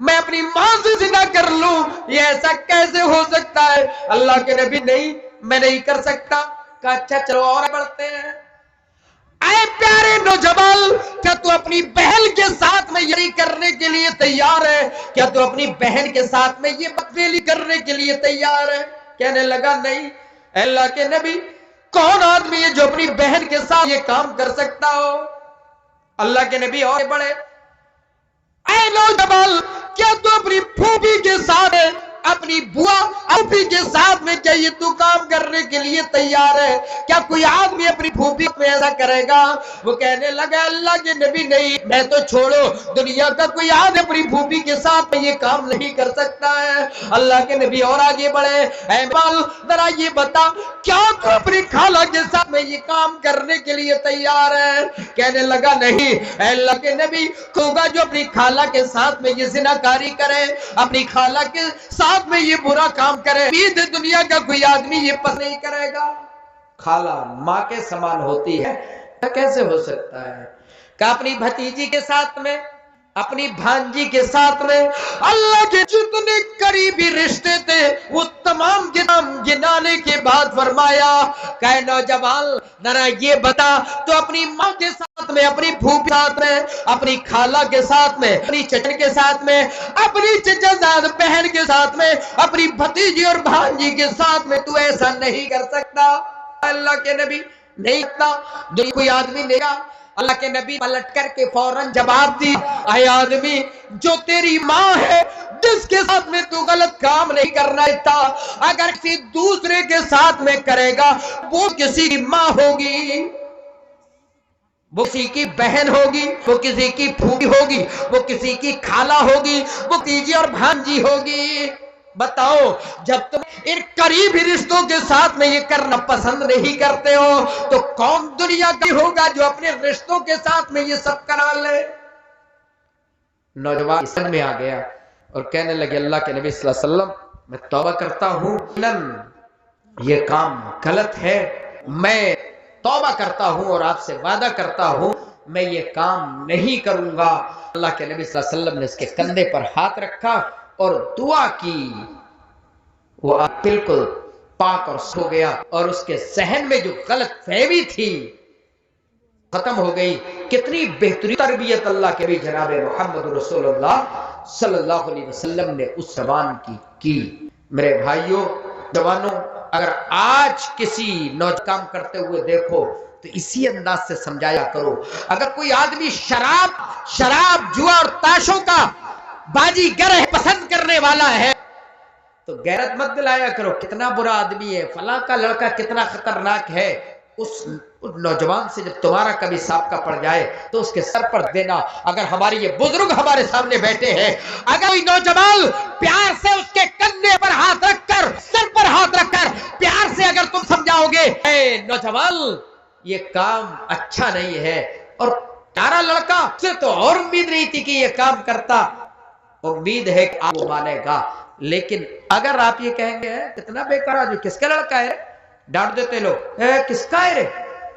میں اپنی ماں سے زنا کر لوں، یہ ایسا کیسے ہو سکتا ہے؟ اللہ کے نبی نہیں، میں نہیں کر سکتا۔ کہا اچھا چلو اور بڑھتے ہیں۔ اے پیارے نوجوان، کیا تو اپنی بہن کے ساتھ میں یہی کرنے کے لیے تیار ہے؟ کیا تو اپنی بہن کے ساتھ میں یہ بدفعلی کرنے کے لیے تیار ہے؟ کہنے لگا نہیں۔ اے اللہ کے نبی، کون آدمی ہے جو اپنی بہن کے ساتھ یہ کام کر سکتا ہو؟ اللہ کے نبی اور بڑھے۔ اے نوجوان، کیا تو اپنی پھوپھی کے ساتھ، اپنی بوا اپی کے ساتھ میں کیا یہ تو کام کرنے کے لیے تیار ہے؟ کیا کوئی آدمی اپنی پھوپھی میں ایسا کرے گا؟ وہ کہنے لگا اللہ کے نبی نہیں، میں تو چھوڑو، دنیا کا کوئی آدمی اپنی پھوپھی کے ساتھ میں یہ کام نہیں کر سکتا ہے۔ اللہ کے نبی اور آگے بڑھے۔ اے بال، ذرا یہ بتا، کیا تو اپنی خالہ کے ساتھ میں یہ کام کرنے کے لیے تیار ہے؟ کہنے لگا نہیں۔ اے اللہ کے نبی، ہوگا جو اپنی خالہ کے ساتھ میں یہ زناکاری کرے، اپنی خالہ کے ساتھ میں یہ برا کام کرے، امید دنیا کا کوئی آدمی یہ پسند نہیں کرے گا۔ خالہ ماں کے سامان ہوتی ہے، کیسے ہو سکتا ہے؟ کہ اپنی بھتیجی کے ساتھ میں، اپنی بھانجی کے ساتھ میں، اللہ کے جتنے قریبی رشتے تھے وہ تمام گنانے کے بعد فرمایا کہ نوجوان ذرا یہ بتا، تو اپنی ماں کے ساتھ میں، اپنی پھوپھی کے ساتھ میں، اپنی خالہ کے ساتھ میں، اپنی چچا کے ساتھ میں، اپنی چچا زاد بہن کے ساتھ میں، اپنی بھتیجی اور بھانجی کے ساتھ میں تو ایسا نہیں کر سکتا؟ اللہ کے نبی نہیں کرتا، جو کوئی آدمی نہیں گا۔ اللہ کے نبی پلٹ کر کے فوراً جواب دی، اے آدمی، جو تیری ماں ہے، جس کے ساتھ میں تو غلط کام نہیں کرنا تھا. اگر کسی دوسرے کے ساتھ میں کرے گا وہ کسی کی ماں ہوگی, وہ کسی کی بہن ہوگی, وہ کسی کی پھوپھی ہوگی, وہ کسی کی خالہ ہوگی, وہ تیجی اور بھانجی ہوگی. بتاؤ جب تم ان قریبی رشتوں کے ساتھ میں یہ کرنا پسند نہیں کرتے ہو تو کون دنیا کا ہوگا جو اپنے رشتوں کے ساتھ میں یہ سب کرا لے. نوجوان سمجھ میں آ گیا اور کہنے لگے اللہ کے نبی صلی اللہ علیہ وسلم میں توبہ کرتا ہوں, یہ کام غلط ہے, میں توبہ کرتا ہوں اور آپ سے وعدہ کرتا ہوں میں یہ کام نہیں کروں گا. اللہ کے نبی صلی اللہ علیہ وسلم نے اس کے کندھے پر ہاتھ رکھا اور دعا کی. وہ بالکل پاک اور سو گیا اور اس کے ذہن میں جو غلط فہمی تھی ختم ہو گئی. کتنی بہترین تربیت اللہ کے نبی جناب محمد رسول اللہ صلی اللہ علیہ وسلم نے اس زبان کی. میرے بھائیوں جوانوں, اگر آج کسی نوجوان کام کرتے ہوئے دیکھو تو اسی انداز سے سمجھایا کرو. اگر کوئی آدمی شراب جوا اور تاشوں کا باجی گر پسند کرنے والا ہے تو غیرت مت دلایا کرو کتنا برا آدمی ہے, فلاں کا لڑکا کتنا خطرناک ہے. اس نوجوان سے جب تمہارا کبھی سابقہ پڑ جائے تو اس کے سر پر دینا. اگر ہماری یہ بزرگ ہمارے سامنے بیٹھے ہیں, اگر کوئی نوجوان پیار سے اس کے کندھے پر ہاتھ رکھ کر, سر پر ہاتھ رکھ کر پیار سے اگر تم سمجھاؤ گے اے نوجوان یہ کام اچھا نہیں ہے, اور پیارا لڑکا سے تو اور امید نہیں تھی کہ یہ کام کرتا, امید ہے کہ آپ مانے گا. لیکن اگر آپ یہ کہیں گے کتنا بیکار جو کس کا لڑکا ہے, ڈانٹ دیتے لوگ کس کا ہے رے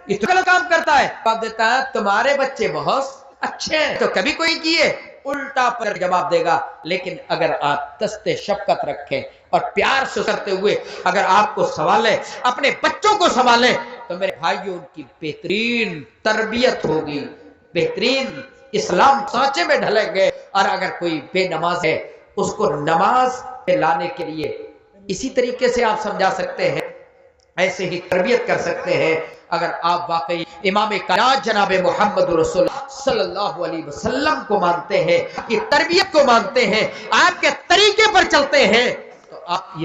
اتنا کام کرتا ہے, جواب دیتا ہے تمہارے بچے بہت اچھے ہیں تو کبھی کوئی کیے, الٹا پر جواب دے گا. لیکن اگر آپ دست شفقت رکھیں اور پیار سے کرتے ہوئے اگر آپ کو سنبھالیں, اپنے بچوں کو سنبھالیں تو میرے بھائیوں ان کی بہترین تربیت ہوگی, بہترین اسلام سانچے میں ڈھلیں گے. اور اگر کوئی بے نماز ہے اس کو نماز پہ لانے کے لیے اسی طریقے سے آپ سمجھا سکتے ہیں, ایسے ہی تربیت کر سکتے ہیں. اگر آپ واقعی امام کائنات جناب محمد رسول صلی اللہ علیہ وسلم کو مانتے ہیں, کی تربیت کو مانتے ہیں, آپ کے طریقے پر چلتے ہیں تو آپ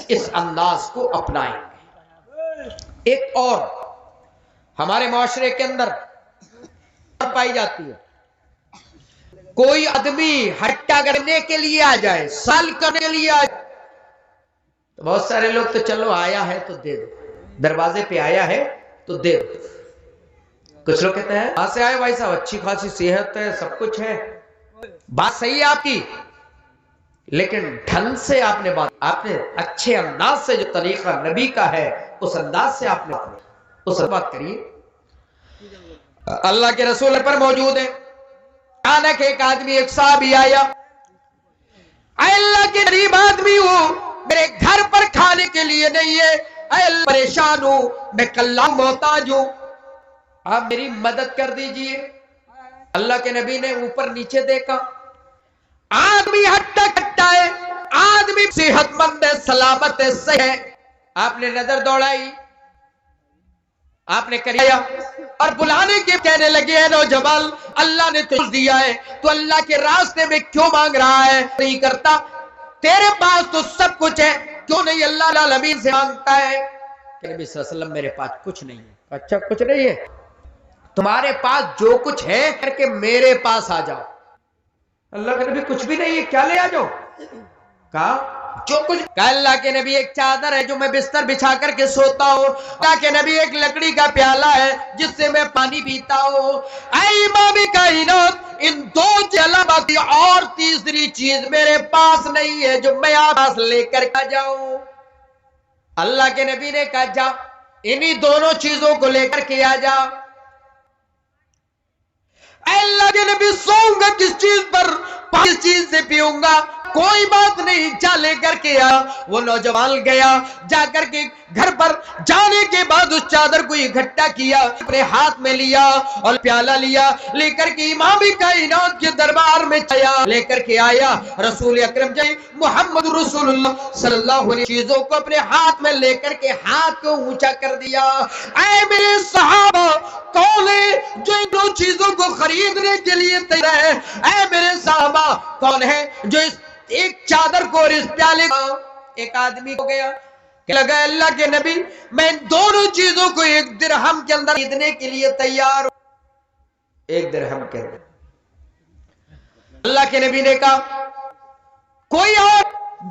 اس انداز کو اپنائیں گے. ایک اور ہمارے معاشرے کے اندر پائی جاتی ہے, کوئی آدمی ہٹا کرنے کے لیے آ جائے, سال کرنے کے لیے آ جائے, بہت سارے لوگ تو چلو آیا ہے تو دے دو, دروازے پہ آیا ہے تو دے دو. کچھ لوگ کہتے ہیں کہاں سے آئے بھائی صاحب, اچھی خاصی صحت ہے, سب کچھ ہے, بات صحیح ہے آپ کی, لیکن ڈھنگ سے آپ نے اچھے انداز سے جو طریقہ نبی کا ہے اس انداز سے آپ نے اس بات کریے. اللہ کے رسول پر موجود ہے, اچانک ایک آدمی ایک صحابی آیا, اے اللہ کے قریب آدمی ہوں, میرے گھر پر کھانے کے لیے نہیں ہے, اے اللہ پریشان ہوں, میں کلّا محتاج ہوں, آپ میری مدد کر دیجئے. اللہ کے نبی نے اوپر نیچے دیکھا, آدمی ہٹا کٹا ہے, آدمی صحت مند ہے, سلامت ہے, صحیح ہے. آپ نے نظر دوڑائی, آپ نے کریا اور بلانے کے کہنے لگے ہیں نوجوان اللہ نے تجھ دیا ہے تو اللہ کے راستے میں کیوں مانگ رہا ہے, نہیں کرتا, تیرے پاس تو سب کچھ ہے, کیوں نہیں اللہ العالمین سے مانگتا ہے. کہ نبی صلی اللہ علیہ وسلم میرے پاس کچھ نہیں ہے. اچھا کچھ نہیں ہے, تمہارے پاس جو کچھ ہے کر کے میرے پاس آ جاؤ. اللہ کے نبی کچھ بھی نہیں ہے, کیا لے آ جاؤ, کہا جو کچھ. اللہ کے نبی ایک چادر ہے جو میں بستر بچھا کر کے سوتا ہوں, اللہ کے نبی ایک لکڑی کا پیالہ ہے جس سے میں پانی پیتا ہوں. اے امام کائنات, ان دو کے علاوہ کوئی اور تیسری چیز میرے پاس نہیں ہے جو میں آپ پاس لے کر آ جاؤں. اللہ کے نبی نے کہا جا انہی دونوں چیزوں کو لے کر کے آ جا. اے اللہ کے نبی سوؤں گا کس چیز پر, کس چیز سے پیوں گا, کوئی بات نہیں, جا لے کر کے آ. وہ نوجوان گیا, جا کر کے گھر پر جانے کے بعد اس چادر کو اکٹھا کیا, اپنے ہاتھ میں لیا اور پیالہ لیا, لے کر کے امام کائنات کے دربار میں آیا, لے کر کے آیا. رسول اکرم جی محمد رسول اللہ صلی اللہ علیہ چیزوں کو اپنے ہاتھ میں لے کر کے ہاتھ کو اونچا کر دیا. اے میرے صحابہ کون ہے جو ان دو چیزوں کو خریدنے کے لیے تیار ہے, اے میرے صحابہ کون ہے جو اس ایک چادر کو اور اس پیالے کو ایک آدمی ہو گیا کہ لگا اللہ کے نبی میں ان دونوں چیزوں کو 1 درہم کے اندر خریدنے کے لیے تیار ہوں. 1 درہم کے اندر. اللہ کے نبی نے کہا کوئی اور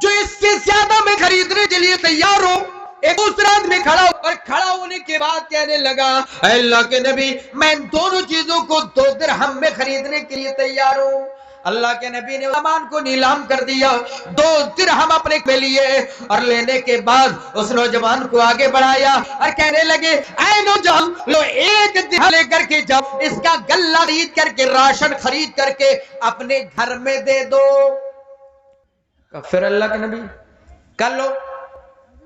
جو اس سے زیادہ میں خریدنے کے لیے تیار ہو. ایک دوسرا آدمی کھڑا اور کھڑا ہونے کے بعد کہنے لگا اے اللہ کے نبی میں ان دونوں چیزوں کو 2 درہم میں خریدنے کے لیے تیار ہوں. اللہ کے نبی نے سامان کو نیلام کر دیا. 2 درہم اپنے میں لیے اور لینے کے بعد اس نوجوان کو آگے بڑھایا اور کہنے لگے اے نوجوان لو 1 درہم لے کر کے جاؤ, اس کا غلہ خرید کر کے راشن خرید کر کے اپنے گھر میں دے دو. پھر اللہ کے نبی کر لو,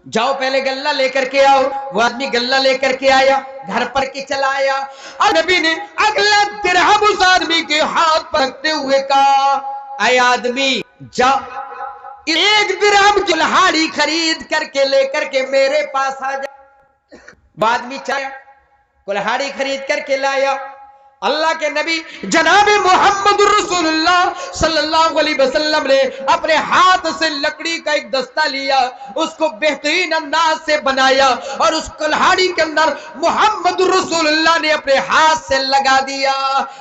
جاؤ پہلے غلہ لے کر کے آؤ. وہ آدمی غلہ لے کر کے آیا, گھر پر کے چلا آیا اور نبی نے اگلا درہم اس آدمی کے ہاتھ پر رکھتے ہوئے کہا اے آدمی جا 1 درہم کی کلہاڑی خرید کر کے لے کر کے میرے پاس آ جا. وہ آدمی چایا کلہاڑی خرید کر کے لایا. اللہ کے نبی جناب محمد رسول اللہ صلی اللہ علیہ وسلم نے اپنے ہاتھ سے لکڑی کا ایک دستہ لیا, اس کو بہترین انداز سے بنایا اور اس کلہاڑی کے اندر محمد رسول اللہ نے اپنے ہاتھ سے لگا دیا.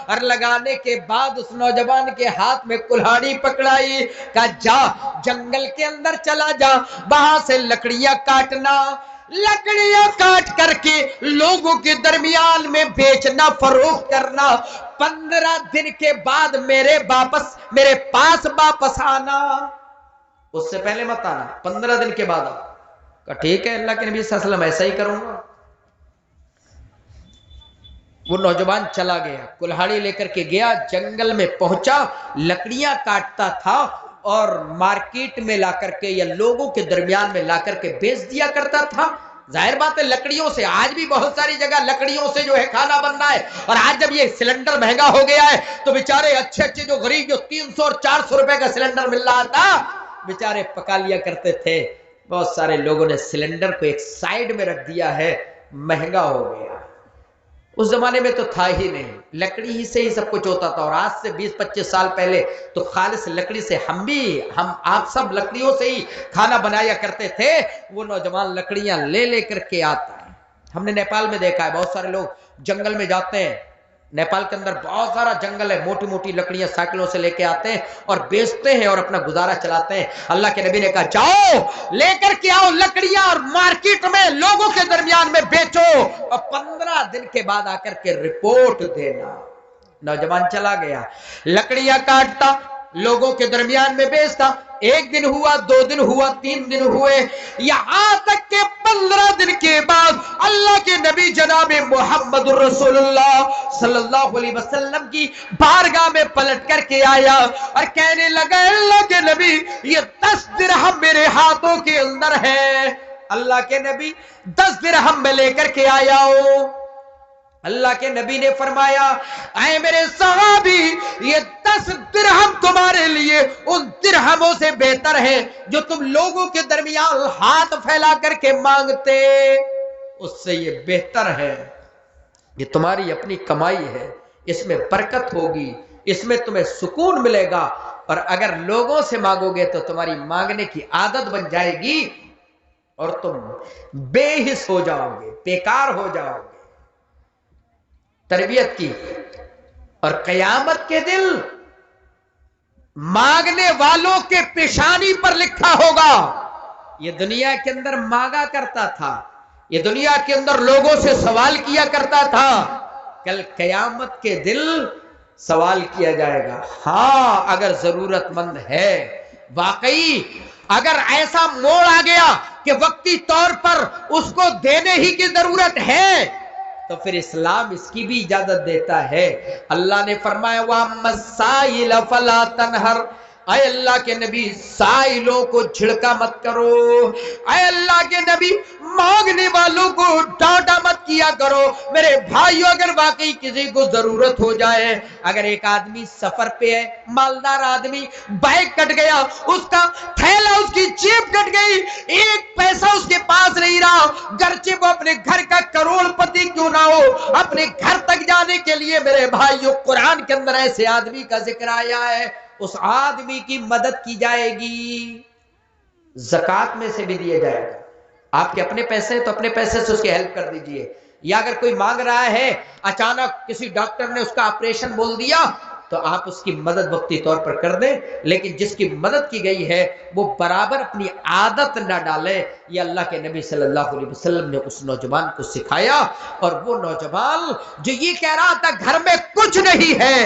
اور لگانے کے بعد اس نوجوان کے ہاتھ میں کلہاڑی پکڑائی, کہا جا جنگل کے اندر چلا جا, وہاں سے لکڑیاں کاٹنا, لکڑیاں کاٹ کر کے لوگوں کے درمیان میں بیچنا فروخت کرنا. 15 دن کے بعد میرے پاس واپس آنا. اس سے پہلے مت آنا, 15 دن کے بعد. کہا ٹھیک ہے اللہ کے نبی صلی اللہ علیہ وسلم ایسا ہی کروں گا. وہ نوجوان چلا گیا, کلہاڑی لے کر کے گیا, جنگل میں پہنچا, لکڑیاں کاٹتا تھا اور مارکیٹ میں لا کر کے یا لوگوں کے درمیان میں لا کر کے بیچ دیا کرتا تھا. ظاہر بات ہے لکڑیوں سے آج بھی بہت ساری جگہ لکڑیوں سے جو ہے کھانا بن رہا ہے. اور آج جب یہ سلنڈر مہنگا ہو گیا ہے تو بیچارے اچھے جو غریب جو 300 اور 400 روپے کا سلنڈر مل رہا تھا بیچارے پکا لیا کرتے تھے. بہت سارے لوگوں نے سلنڈر کو ایک سائیڈ میں رکھ دیا ہے, مہنگا ہو گیا. اس زمانے میں تو تھا ہی نہیں, لکڑی ہی سے ہی سب کچھ ہوتا تھا. اور آج سے 20-25 سال پہلے تو خالص لکڑی سے ہم آپ سب لکڑیوں سے ہی کھانا بنایا کرتے تھے. وہ نوجوان لکڑیاں لے کر کے آتا ہے. ہم نے نیپال میں دیکھا ہے بہت سارے لوگ جنگل میں جاتے ہیں, نیپال کے اندر بہت سارا جنگل ہے, موٹی موٹی لکڑیاں سائیکلوں سے لے کے آتے ہیں اور بیچتے ہیں اور اپنا گزارا چلاتے ہیں. اللہ کے نبی نے کہا جاؤ لے کر کے آؤ لکڑیاں اور مارکیٹ میں لوگوں کے درمیان میں بیچو اور 15 دن کے بعد آ کر کے رپورٹ دینا. نوجوان چلا گیا, لکڑیاں کاٹتا, لوگوں کے درمیان میں بیچتا. 1 دن ہوا, 2 دن ہوا, 3 دن ہوئے, یہاں تک کہ 15 دن کے بعد اللہ کے نبی جناب محمد رسول اللہ صلی اللہ علیہ وسلم کی بارگاہ میں پلٹ کر کے آیا اور کہنے لگا اللہ کے نبی یہ 10 درہم میرے ہاتھوں کے اندر ہے. اللہ کے نبی 10 درہم میں لے کر کے آیا ہوں. اللہ کے نبی نے فرمایا اے میرے صحابی یہ 10 درہم تمہارے لیے ان درہموں سے بہتر ہے جو تم لوگوں کے درمیان ہاتھ پھیلا کر کے مانگتے, اس سے یہ بہتر ہے. یہ تمہاری اپنی کمائی ہے, اس میں برکت ہوگی, اس میں تمہیں سکون ملے گا. اور اگر لوگوں سے مانگو گے تو تمہاری مانگنے کی عادت بن جائے گی اور تم بے حس ہو جاؤ گے, بیکار ہو جاؤ گے. تربیت کی. اور قیامت کے دن مانگنے والوں کے پیشانی پر لکھا ہوگا یہ دنیا کے اندر مانگا کرتا تھا, یہ دنیا کے اندر لوگوں سے سوال کیا کرتا تھا, کل قیامت کے دن سوال کیا جائے گا. ہاں اگر ضرورت مند ہے, واقعی اگر ایسا موڑ آ گیا کہ وقتی طور پر اس کو دینے ہی کی ضرورت ہے تو پھر اسلام اس کی بھی اجازت دیتا ہے. اللہ نے فرمایا وَأَمَّا السَّائِلَ فَلَا تَنْهَرْ, اے اللہ کے نبی سائلوں کو جھڑکا مت کرو, اے اللہ کے نبی مانگنے والوں کو ڈانٹا مت کیا کرو. میرے بھائیو اگر واقعی کسی کو ضرورت ہو جائے, اگر ایک آدمی سفر پہ ہے, مالدار آدمی, بیگ کٹ گیا, اس کا تھیلا, اس کی جیب کٹ گئی, 1 پیسہ اس کے پاس نہیں رہا, گرچہ وہ اپنے گھر کا کروڑ پتی کیوں نہ ہو, اپنے گھر تک جانے کے لیے میرے بھائیو قرآن کے اندر ایسے آدمی کا ذکر آیا ہے اس آدمی کی مدد کی جائے گی، زکات میں سے بھی دیا جائے گا۔ آپ کے اپنے پیسے تو اپنے پیسے سے اس کی ہیلپ کر دیجئے، یا اگر کوئی مانگ رہا ہے، اچانک کسی ڈاکٹر نے اس کا آپریشن بول دیا تو آپ اس کی مدد وقتی طور پر کر دیں، لیکن جس کی مدد کی گئی ہے وہ برابر اپنی عادت نہ ڈالے۔ یہ اللہ کے نبی صلی اللہ علیہ وسلم نے اس نوجوان کو سکھایا، اور وہ نوجوان جو یہ کہہ رہا تھا گھر میں کچھ نہیں ہے،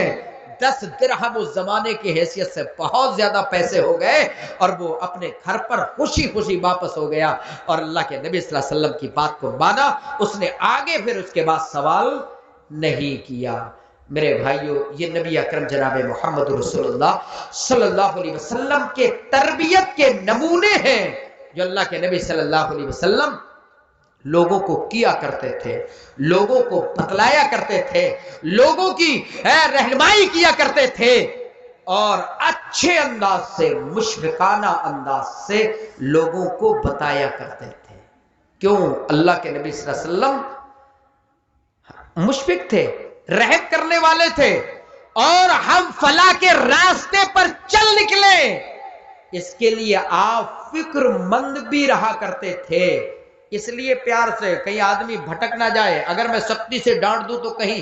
10 درہم اس زمانے کی حیثیت سے بہت زیادہ پیسے ہو گئے، اور وہ اپنے گھر پر خوشی خوشی واپس ہو گیا، اور اللہ کے نبی صلی اللہ علیہ وسلم کی بات کو مانا۔ اس نے آگے پھر اس کے بعد سوال نہیں کیا۔ میرے بھائیو، یہ نبی اکرم جناب محمد رسول اللہ صلی اللہ علیہ وسلم کے تربیت کے نمونے ہیں، جو اللہ کے نبی صلی اللہ علیہ وسلم لوگوں کو کیا کرتے تھے، لوگوں کو بتلایا کرتے تھے، لوگوں کی رہنمائی کیا کرتے تھے، اور اچھے انداز سے، مشفقانہ انداز سے لوگوں کو بتایا کرتے تھے۔ کیوں؟ اللہ کے نبی صلی اللہ علیہ وسلم مشفق تھے، رحم کرنے والے تھے، اور ہم فلاح کے راستے پر چل نکلیں اس کے لیے آپ فکر مند بھی رہا کرتے تھے۔ اس لیے پیار سے، کہیں آدمی بھٹک نہ جائے، اگر میں سختی سے ڈانٹ دوں تو کہیں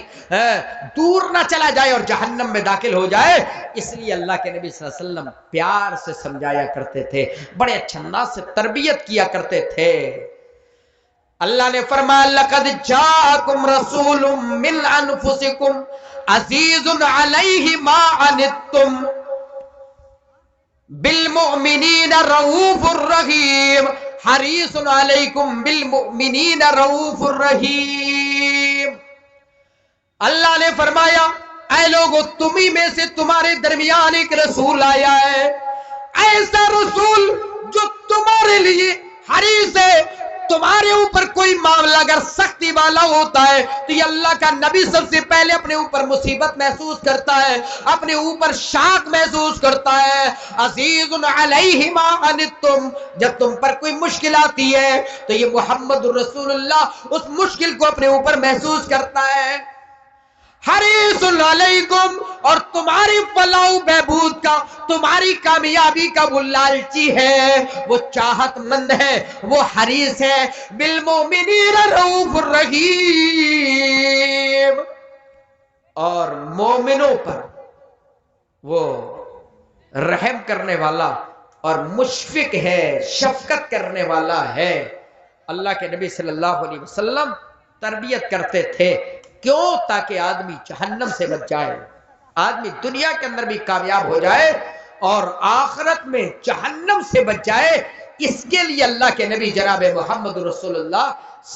دور نہ چلا جائے اور جہنم میں داخل ہو جائے، اس لیے اللہ کے نبی صلی اللہ علیہ وسلم پیار سے سمجھایا کرتے تھے، بڑے اچھے انداز سے تربیت کیا کرتے تھے۔ اللہ نے فرمایا لقد جاءکم رسول من انفسکم عزیز علیہ ما عنتم بالمؤمنین رؤوف الرحیم حریص علیکم بالمؤمنین رؤوف الرحیم۔ اللہ نے فرمایا اے لوگو، تمہیں میں سے تمہارے درمیان ایک رسول آیا ہے، ایسا رسول جو تمہارے لیے حریص ہے۔ تمہارے اوپر کوئی معاملہ اگر سختی والا ہوتا ہے تو یہ اللہ کا نبی سب سے پہلے اپنے اوپر مصیبت محسوس کرتا ہے، اپنے اوپر شاق محسوس کرتا ہے۔ عزیز علیہ ما عنتم، جب تم پر کوئی مشکل آتی ہے تو یہ محمد رسول اللہ اس مشکل کو اپنے اوپر محسوس کرتا ہے۔ حریص علیکم، اور تمہاری فلاح و بہبود کا، تمہاری کامیابی کا وہ لالچی ہے، وہ چاہت مند ہے، وہ حریص ہے۔ بالمؤمنین رؤوف الرحیم، اور مومنوں پر وہ رحم کرنے والا اور مشفق ہے، شفقت کرنے والا ہے۔ اللہ کے نبی صلی اللہ علیہ وسلم تربیت کرتے تھے، کیوں؟ تاکہ آدمی جہنم سے بچ جائے، آدمی دنیا کے اندر بھی کامیاب ہو جائے اور آخرت میں جہنم سے بچ جائے۔ اس کے لیے اللہ کے نبی جناب محمد رسول اللہ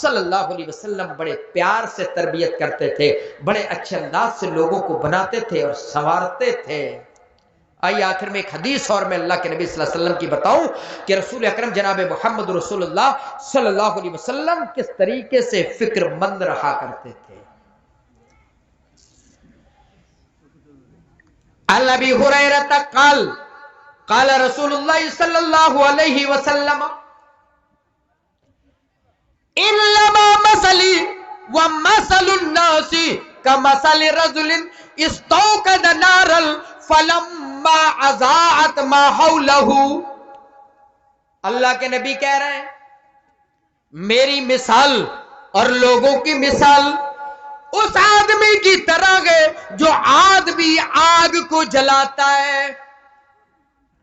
صلی اللہ علیہ وسلم بڑے پیار سے تربیت کرتے تھے، بڑے اچھے انداز سے لوگوں کو بناتے تھے اور سنوارتے تھے۔ آئیے آخر میں ایک حدیث اور میں اللہ کے نبی صلی اللہ علیہ وسلم کی بتاؤں کہ رسول اکرم جناب محمد رسول اللہ صلی اللہ علیہ وسلم کس طریقے سے فکر مند رہا کرتے تھے۔ عن ابی ہریرہ قال قال رسول اللہ صلی اللہ علیہ وسلم انما مثلی ومثل الناس كمثل رجل استوقد نارا فلما اضاءت ما حوله۔ اللہ کے نبی کہہ رہے ہیں میری مثال اور لوگوں کی مثال اس آدمی کی طرح ہے جو آدمی آگ کو جلاتا ہے۔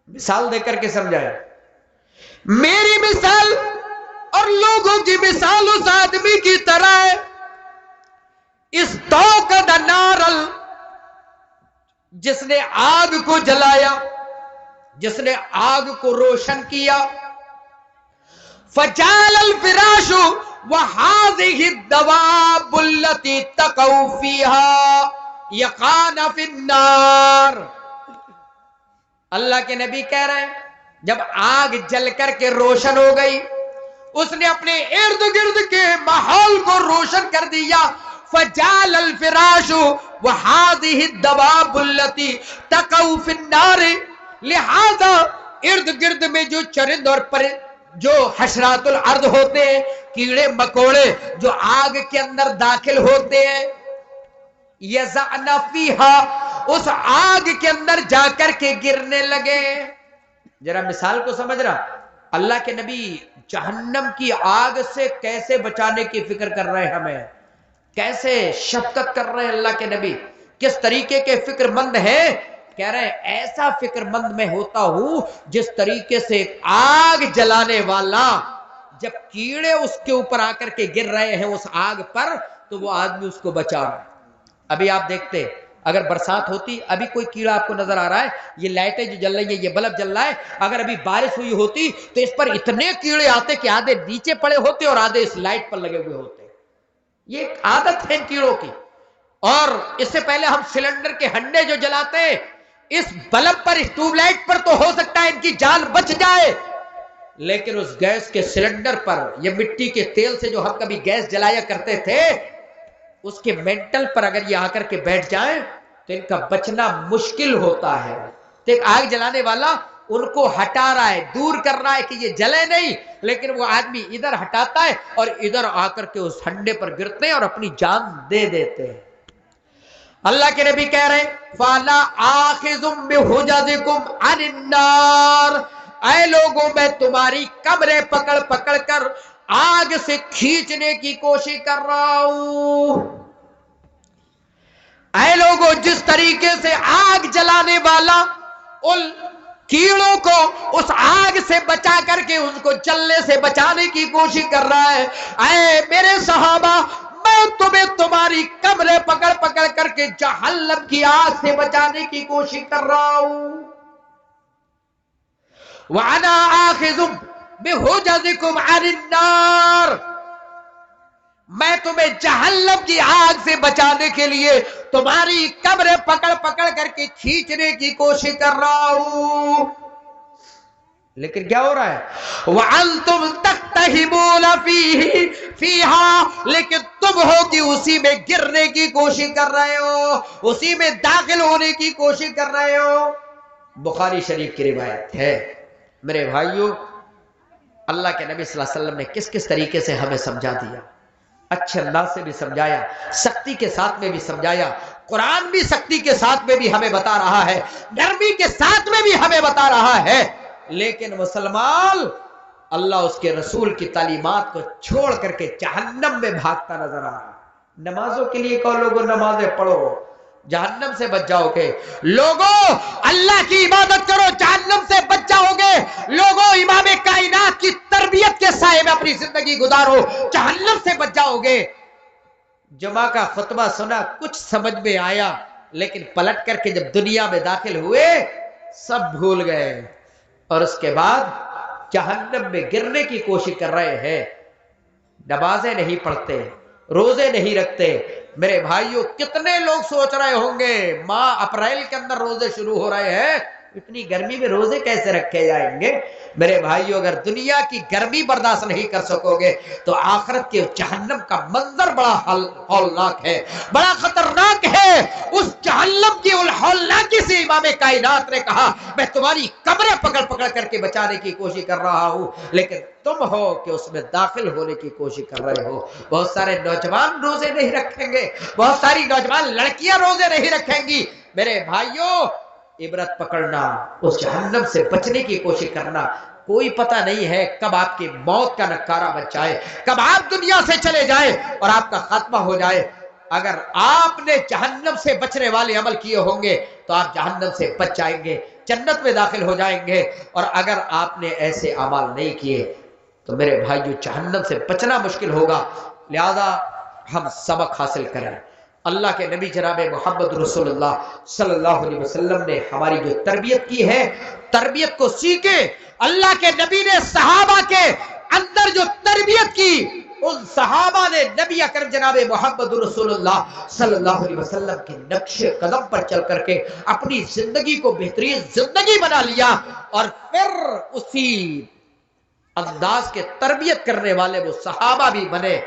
مثال دے کر کے سمجھائے، میری مثال اور لوگوں کی مثال اس آدمی کی طرح ہے، استوقد نارا، جس نے آگ کو جلایا، جس نے آگ کو روشن کیا۔ فجعل الفراش وهذه الدواب التي تقع فيها يقعن في النار۔ اللہ کے نبی کہہ رہے ہیں جب آگ جل کر کے روشن ہو گئی، اس نے اپنے ارد گرد کے ماحول کو روشن کر دیا۔ فجعل الفراش وهذه الدواب التي تقع في النار، لہذا ارد گرد میں جو چرند اور پرند، جو حشرات الارض ہوتے ہیں، کیڑے مکوڑے جو آگ کے اندر داخل ہوتے ہیں، یزعن فیہا، اس آگ کے اندر جا کر کے گرنے لگے۔ ذرا مثال کو سمجھ رہا، اللہ کے نبی جہنم کی آگ سے کیسے بچانے کی فکر کر رہے ہیں، ہمیں کیسے شفقت کر رہے ہیں اللہ کے نبی، کس طریقے کے فکر مند ہیں۔ کہہ رہے ہیں ایسا فکر مند میں ہوتا ہوں جس طریقے سے آگ جلانے والا جب کیڑے اس کے اوپر آ کر کے گر رہے ہیں اس آگ پر تو وہ آدمی اس کو بچا رہا ہے۔ ابھی آپ دیکھتے اگر برسات ہوتی، ابھی کوئی کیڑا آپ کو نظر آ رہا ہے، یہ لائٹیں جو جل رہی ہیں، یہ بلب جل رہا ہے، اگر ابھی بارش ہوئی ہوتی تو اس پر اتنے کیڑے آتے کہ آدھے نیچے پڑے ہوتے اور آدھے اس لائٹ پر لگے ہوئے ہوتے۔ یہ ایک عادت ہے ان کیڑوں کی۔ اور اس سے پہلے ہم سلنڈر کے ہنڈے جو جلاتے ہیں، اس بلب پر، اس ٹیوب لائٹ پر تو ہو سکتا ہے ان کی جان بچ جائے، لیکن اس گیس کے سلنڈر پر یا مٹی کے تیل سے جو ہم کبھی گیس جلایا کرتے تھے، اس کے مینٹل پر اگر یہ آ کر کے بیٹھ جائیں تو ان کا بچنا مشکل ہوتا ہے۔ تو ایک آگ جلانے والا ان کو ہٹا رہا ہے، دور کر رہا ہے کہ یہ جلے نہیں، لیکن وہ آدمی ادھر ہٹاتا ہے اور ادھر آ کر کے اس ہنڈے پر گرتے ہیں اور اپنی جان دے دیتے ہیں۔ اللہ کے نبی کہہ رہے ہیں فَلَا آخِذٌ بِحُجَزِكُمْ عَنِ النَّارِ، اے لوگوں میں تمہاری کمریں پکڑ پکڑ کر آگ سے کھینچنے کی کوشش کر رہا ہوں۔ اے لوگوں، جس طریقے سے آگ جلانے والا ان کیڑوں کو اس آگ سے بچا کر کے ان کو جلنے سے بچانے کی کوشش کر رہا ہے، اے میرے صحابہ، میں تمہیں تمہاری کمریں پکڑ پکڑ کر کے جہنم کی آگ سے بچانے کی کوشش کر رہا ہوں۔ وَأَنَا آخِذٌ بِحُجَزِكُمْ عَنِ النَّارِ، میں تمہیں جہنم کی آگ سے بچانے کے لیے تمہاری کمریں پکڑ پکڑ کر کے کھینچنے کی کوشش کر رہا ہوں۔ لیکن کیا ہو رہا ہے وَأَنْتُمْ تَقْتَحِمُونَ فِيهَا، لیکن تم ہو کہ اسی میں گرنے کی کوشش کر رہے ہو، اسی میں داخل ہونے کی کوشش کر رہے ہو۔ بخاری شریف کی روایت ہے۔ میرے بھائیوں، اللہ کے نبی صلی اللہ علیہ وسلم نے کس کس طریقے سے ہمیں سمجھا دیا، اچھے انداز سے بھی سمجھایا، سختی کے ساتھ میں بھی سمجھایا۔ قرآن بھی سختی کے ساتھ میں بھی ہمیں بتا رہا ہے، نرمی کے ساتھ میں بھی ہمیں بتا رہا ہے، لیکن مسلمان اللہ اس کے رسول کی تعلیمات کو چھوڑ کر کے جہنم میں بھاگتا نظر آ رہا ہے۔ نمازوں کے لیے کہو لوگوں نمازیں پڑھو، جہنم سے بچ جاؤ گے۔ لوگوں اللہ کی عبادت کرو، جہنم سے بچ جاؤ گے۔ لوگوں امام کائنات کی تربیت کے سائے میں اپنی زندگی گزارو، جہنم سے بچ جاؤ گے۔ جمعہ کا خطبہ سنا، کچھ سمجھ میں آیا، لیکن پلٹ کر کے جب دنیا میں داخل ہوئے سب بھول گئے، اور اس کے بعد جہنم میں گرنے کی کوشش کر رہے ہیں۔ نمازیں نہیں پڑھتے، روزے نہیں رکھتے۔ میرے بھائیوں، کتنے لوگ سوچ رہے ہوں گے ماہ اپریل کے اندر روزے شروع ہو رہے ہیں، اتنی گرمی میں روزے کیسے رکھے جائیں گے؟ میرے بھائیوں، اگر دنیا کی گرمی برداشت نہیں کر سکو گے تو آخرت کے جہنم کا منظر بڑا ہولناک ہے، بڑا خطرناک ہے۔ اس جہنم کی ہولناکی سے امام کائنات نے کہا میں تمہاری کمریں پکڑ پکڑ کر کے بچانے کی کوشش کر رہا ہوں، لیکن تم ہو کہ اس میں داخل ہونے کی کوشش کر رہے ہو۔ بہت سارے نوجوان روزے نہیں رکھیں گے، بہت ساری نوجوان لڑکیاں روزے نہیں رکھیں گی۔ میرے بھائیوں، عبرت پکڑنا، اس جہنم سے بچنے کی کوشش کرنا، کوئی پتہ نہیں ہے کب آپ کی موت کا نکارہ بچ جائے، کب آپ دنیا سے چلے جائیں اور آپ کا خاتمہ ہو جائے۔ اگر آپ نے جہنم سے بچنے والے عمل کیے ہوں گے تو آپ جہنم سے بچ جائیں گے، جنت میں داخل ہو جائیں گے، اور اگر آپ نے ایسے اعمال نہیں کیے تو میرے بھائیو جہنم سے بچنا مشکل ہوگا۔ لہذا ہم سبق حاصل کریں۔ اللہ کے نبی جناب محمد رسول اللہ صلی اللہ علیہ وسلم نے ہماری جو تربیت کی ہے، تربیت کو سیکھیں۔ اللہ کے نبی نے صحابہ کے اندر جو تربیت کی، ان صحابہ نے نبی اکرم جناب محمد رسول اللہ صلی اللہ علیہ وسلم کے نقش قدم پر چل کر کے اپنی زندگی کو بہترین زندگی بنا لیا، اور پھر اسی انداز کے تربیت کرنے والے وہ صحابہ بھی بنے،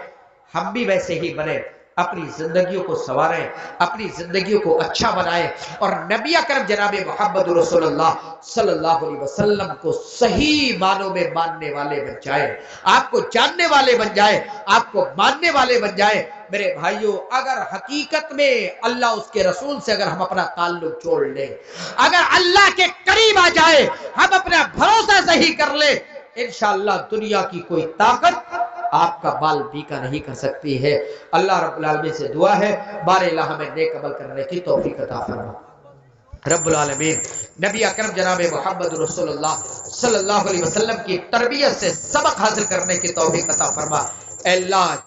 ہم بھی ویسے ہی بنے۔ اپنی زندگیوں کو سنواریں، اپنی زندگیوں کو اچھا بنائیں اور نبی اکرم جناب محمد رسول اللہ صلی اللہ علیہ وسلم کو صحیح معنوں میں ماننے والے بن جائیں، آپ کو جاننے والے بن جائیں، آپ کو ماننے والے بن جائیں۔ میرے بھائیوں، اگر حقیقت میں اللہ اس کے رسول سے اگر ہم اپنا تعلق جوڑ لیں، اگر اللہ کے قریب آ جائے، ہم اپنا بھروسہ صحیح کر لیں، انشاءاللہ دنیا کی کوئی طاقت آپ کا بال بیکا نہیں کر سکتی ہے۔ اللہ رب العالمین سے دعا ہے بار الہ ہمیں نیک عمل کرنے کی توفیق عطا فرما۔ رب العالمین نبی اکرم جناب محمد رسول اللہ صلی اللہ علیہ وسلم کی تربیت سے سبق حاصل کرنے کی توفیق عطا فرما۔ اے اللہ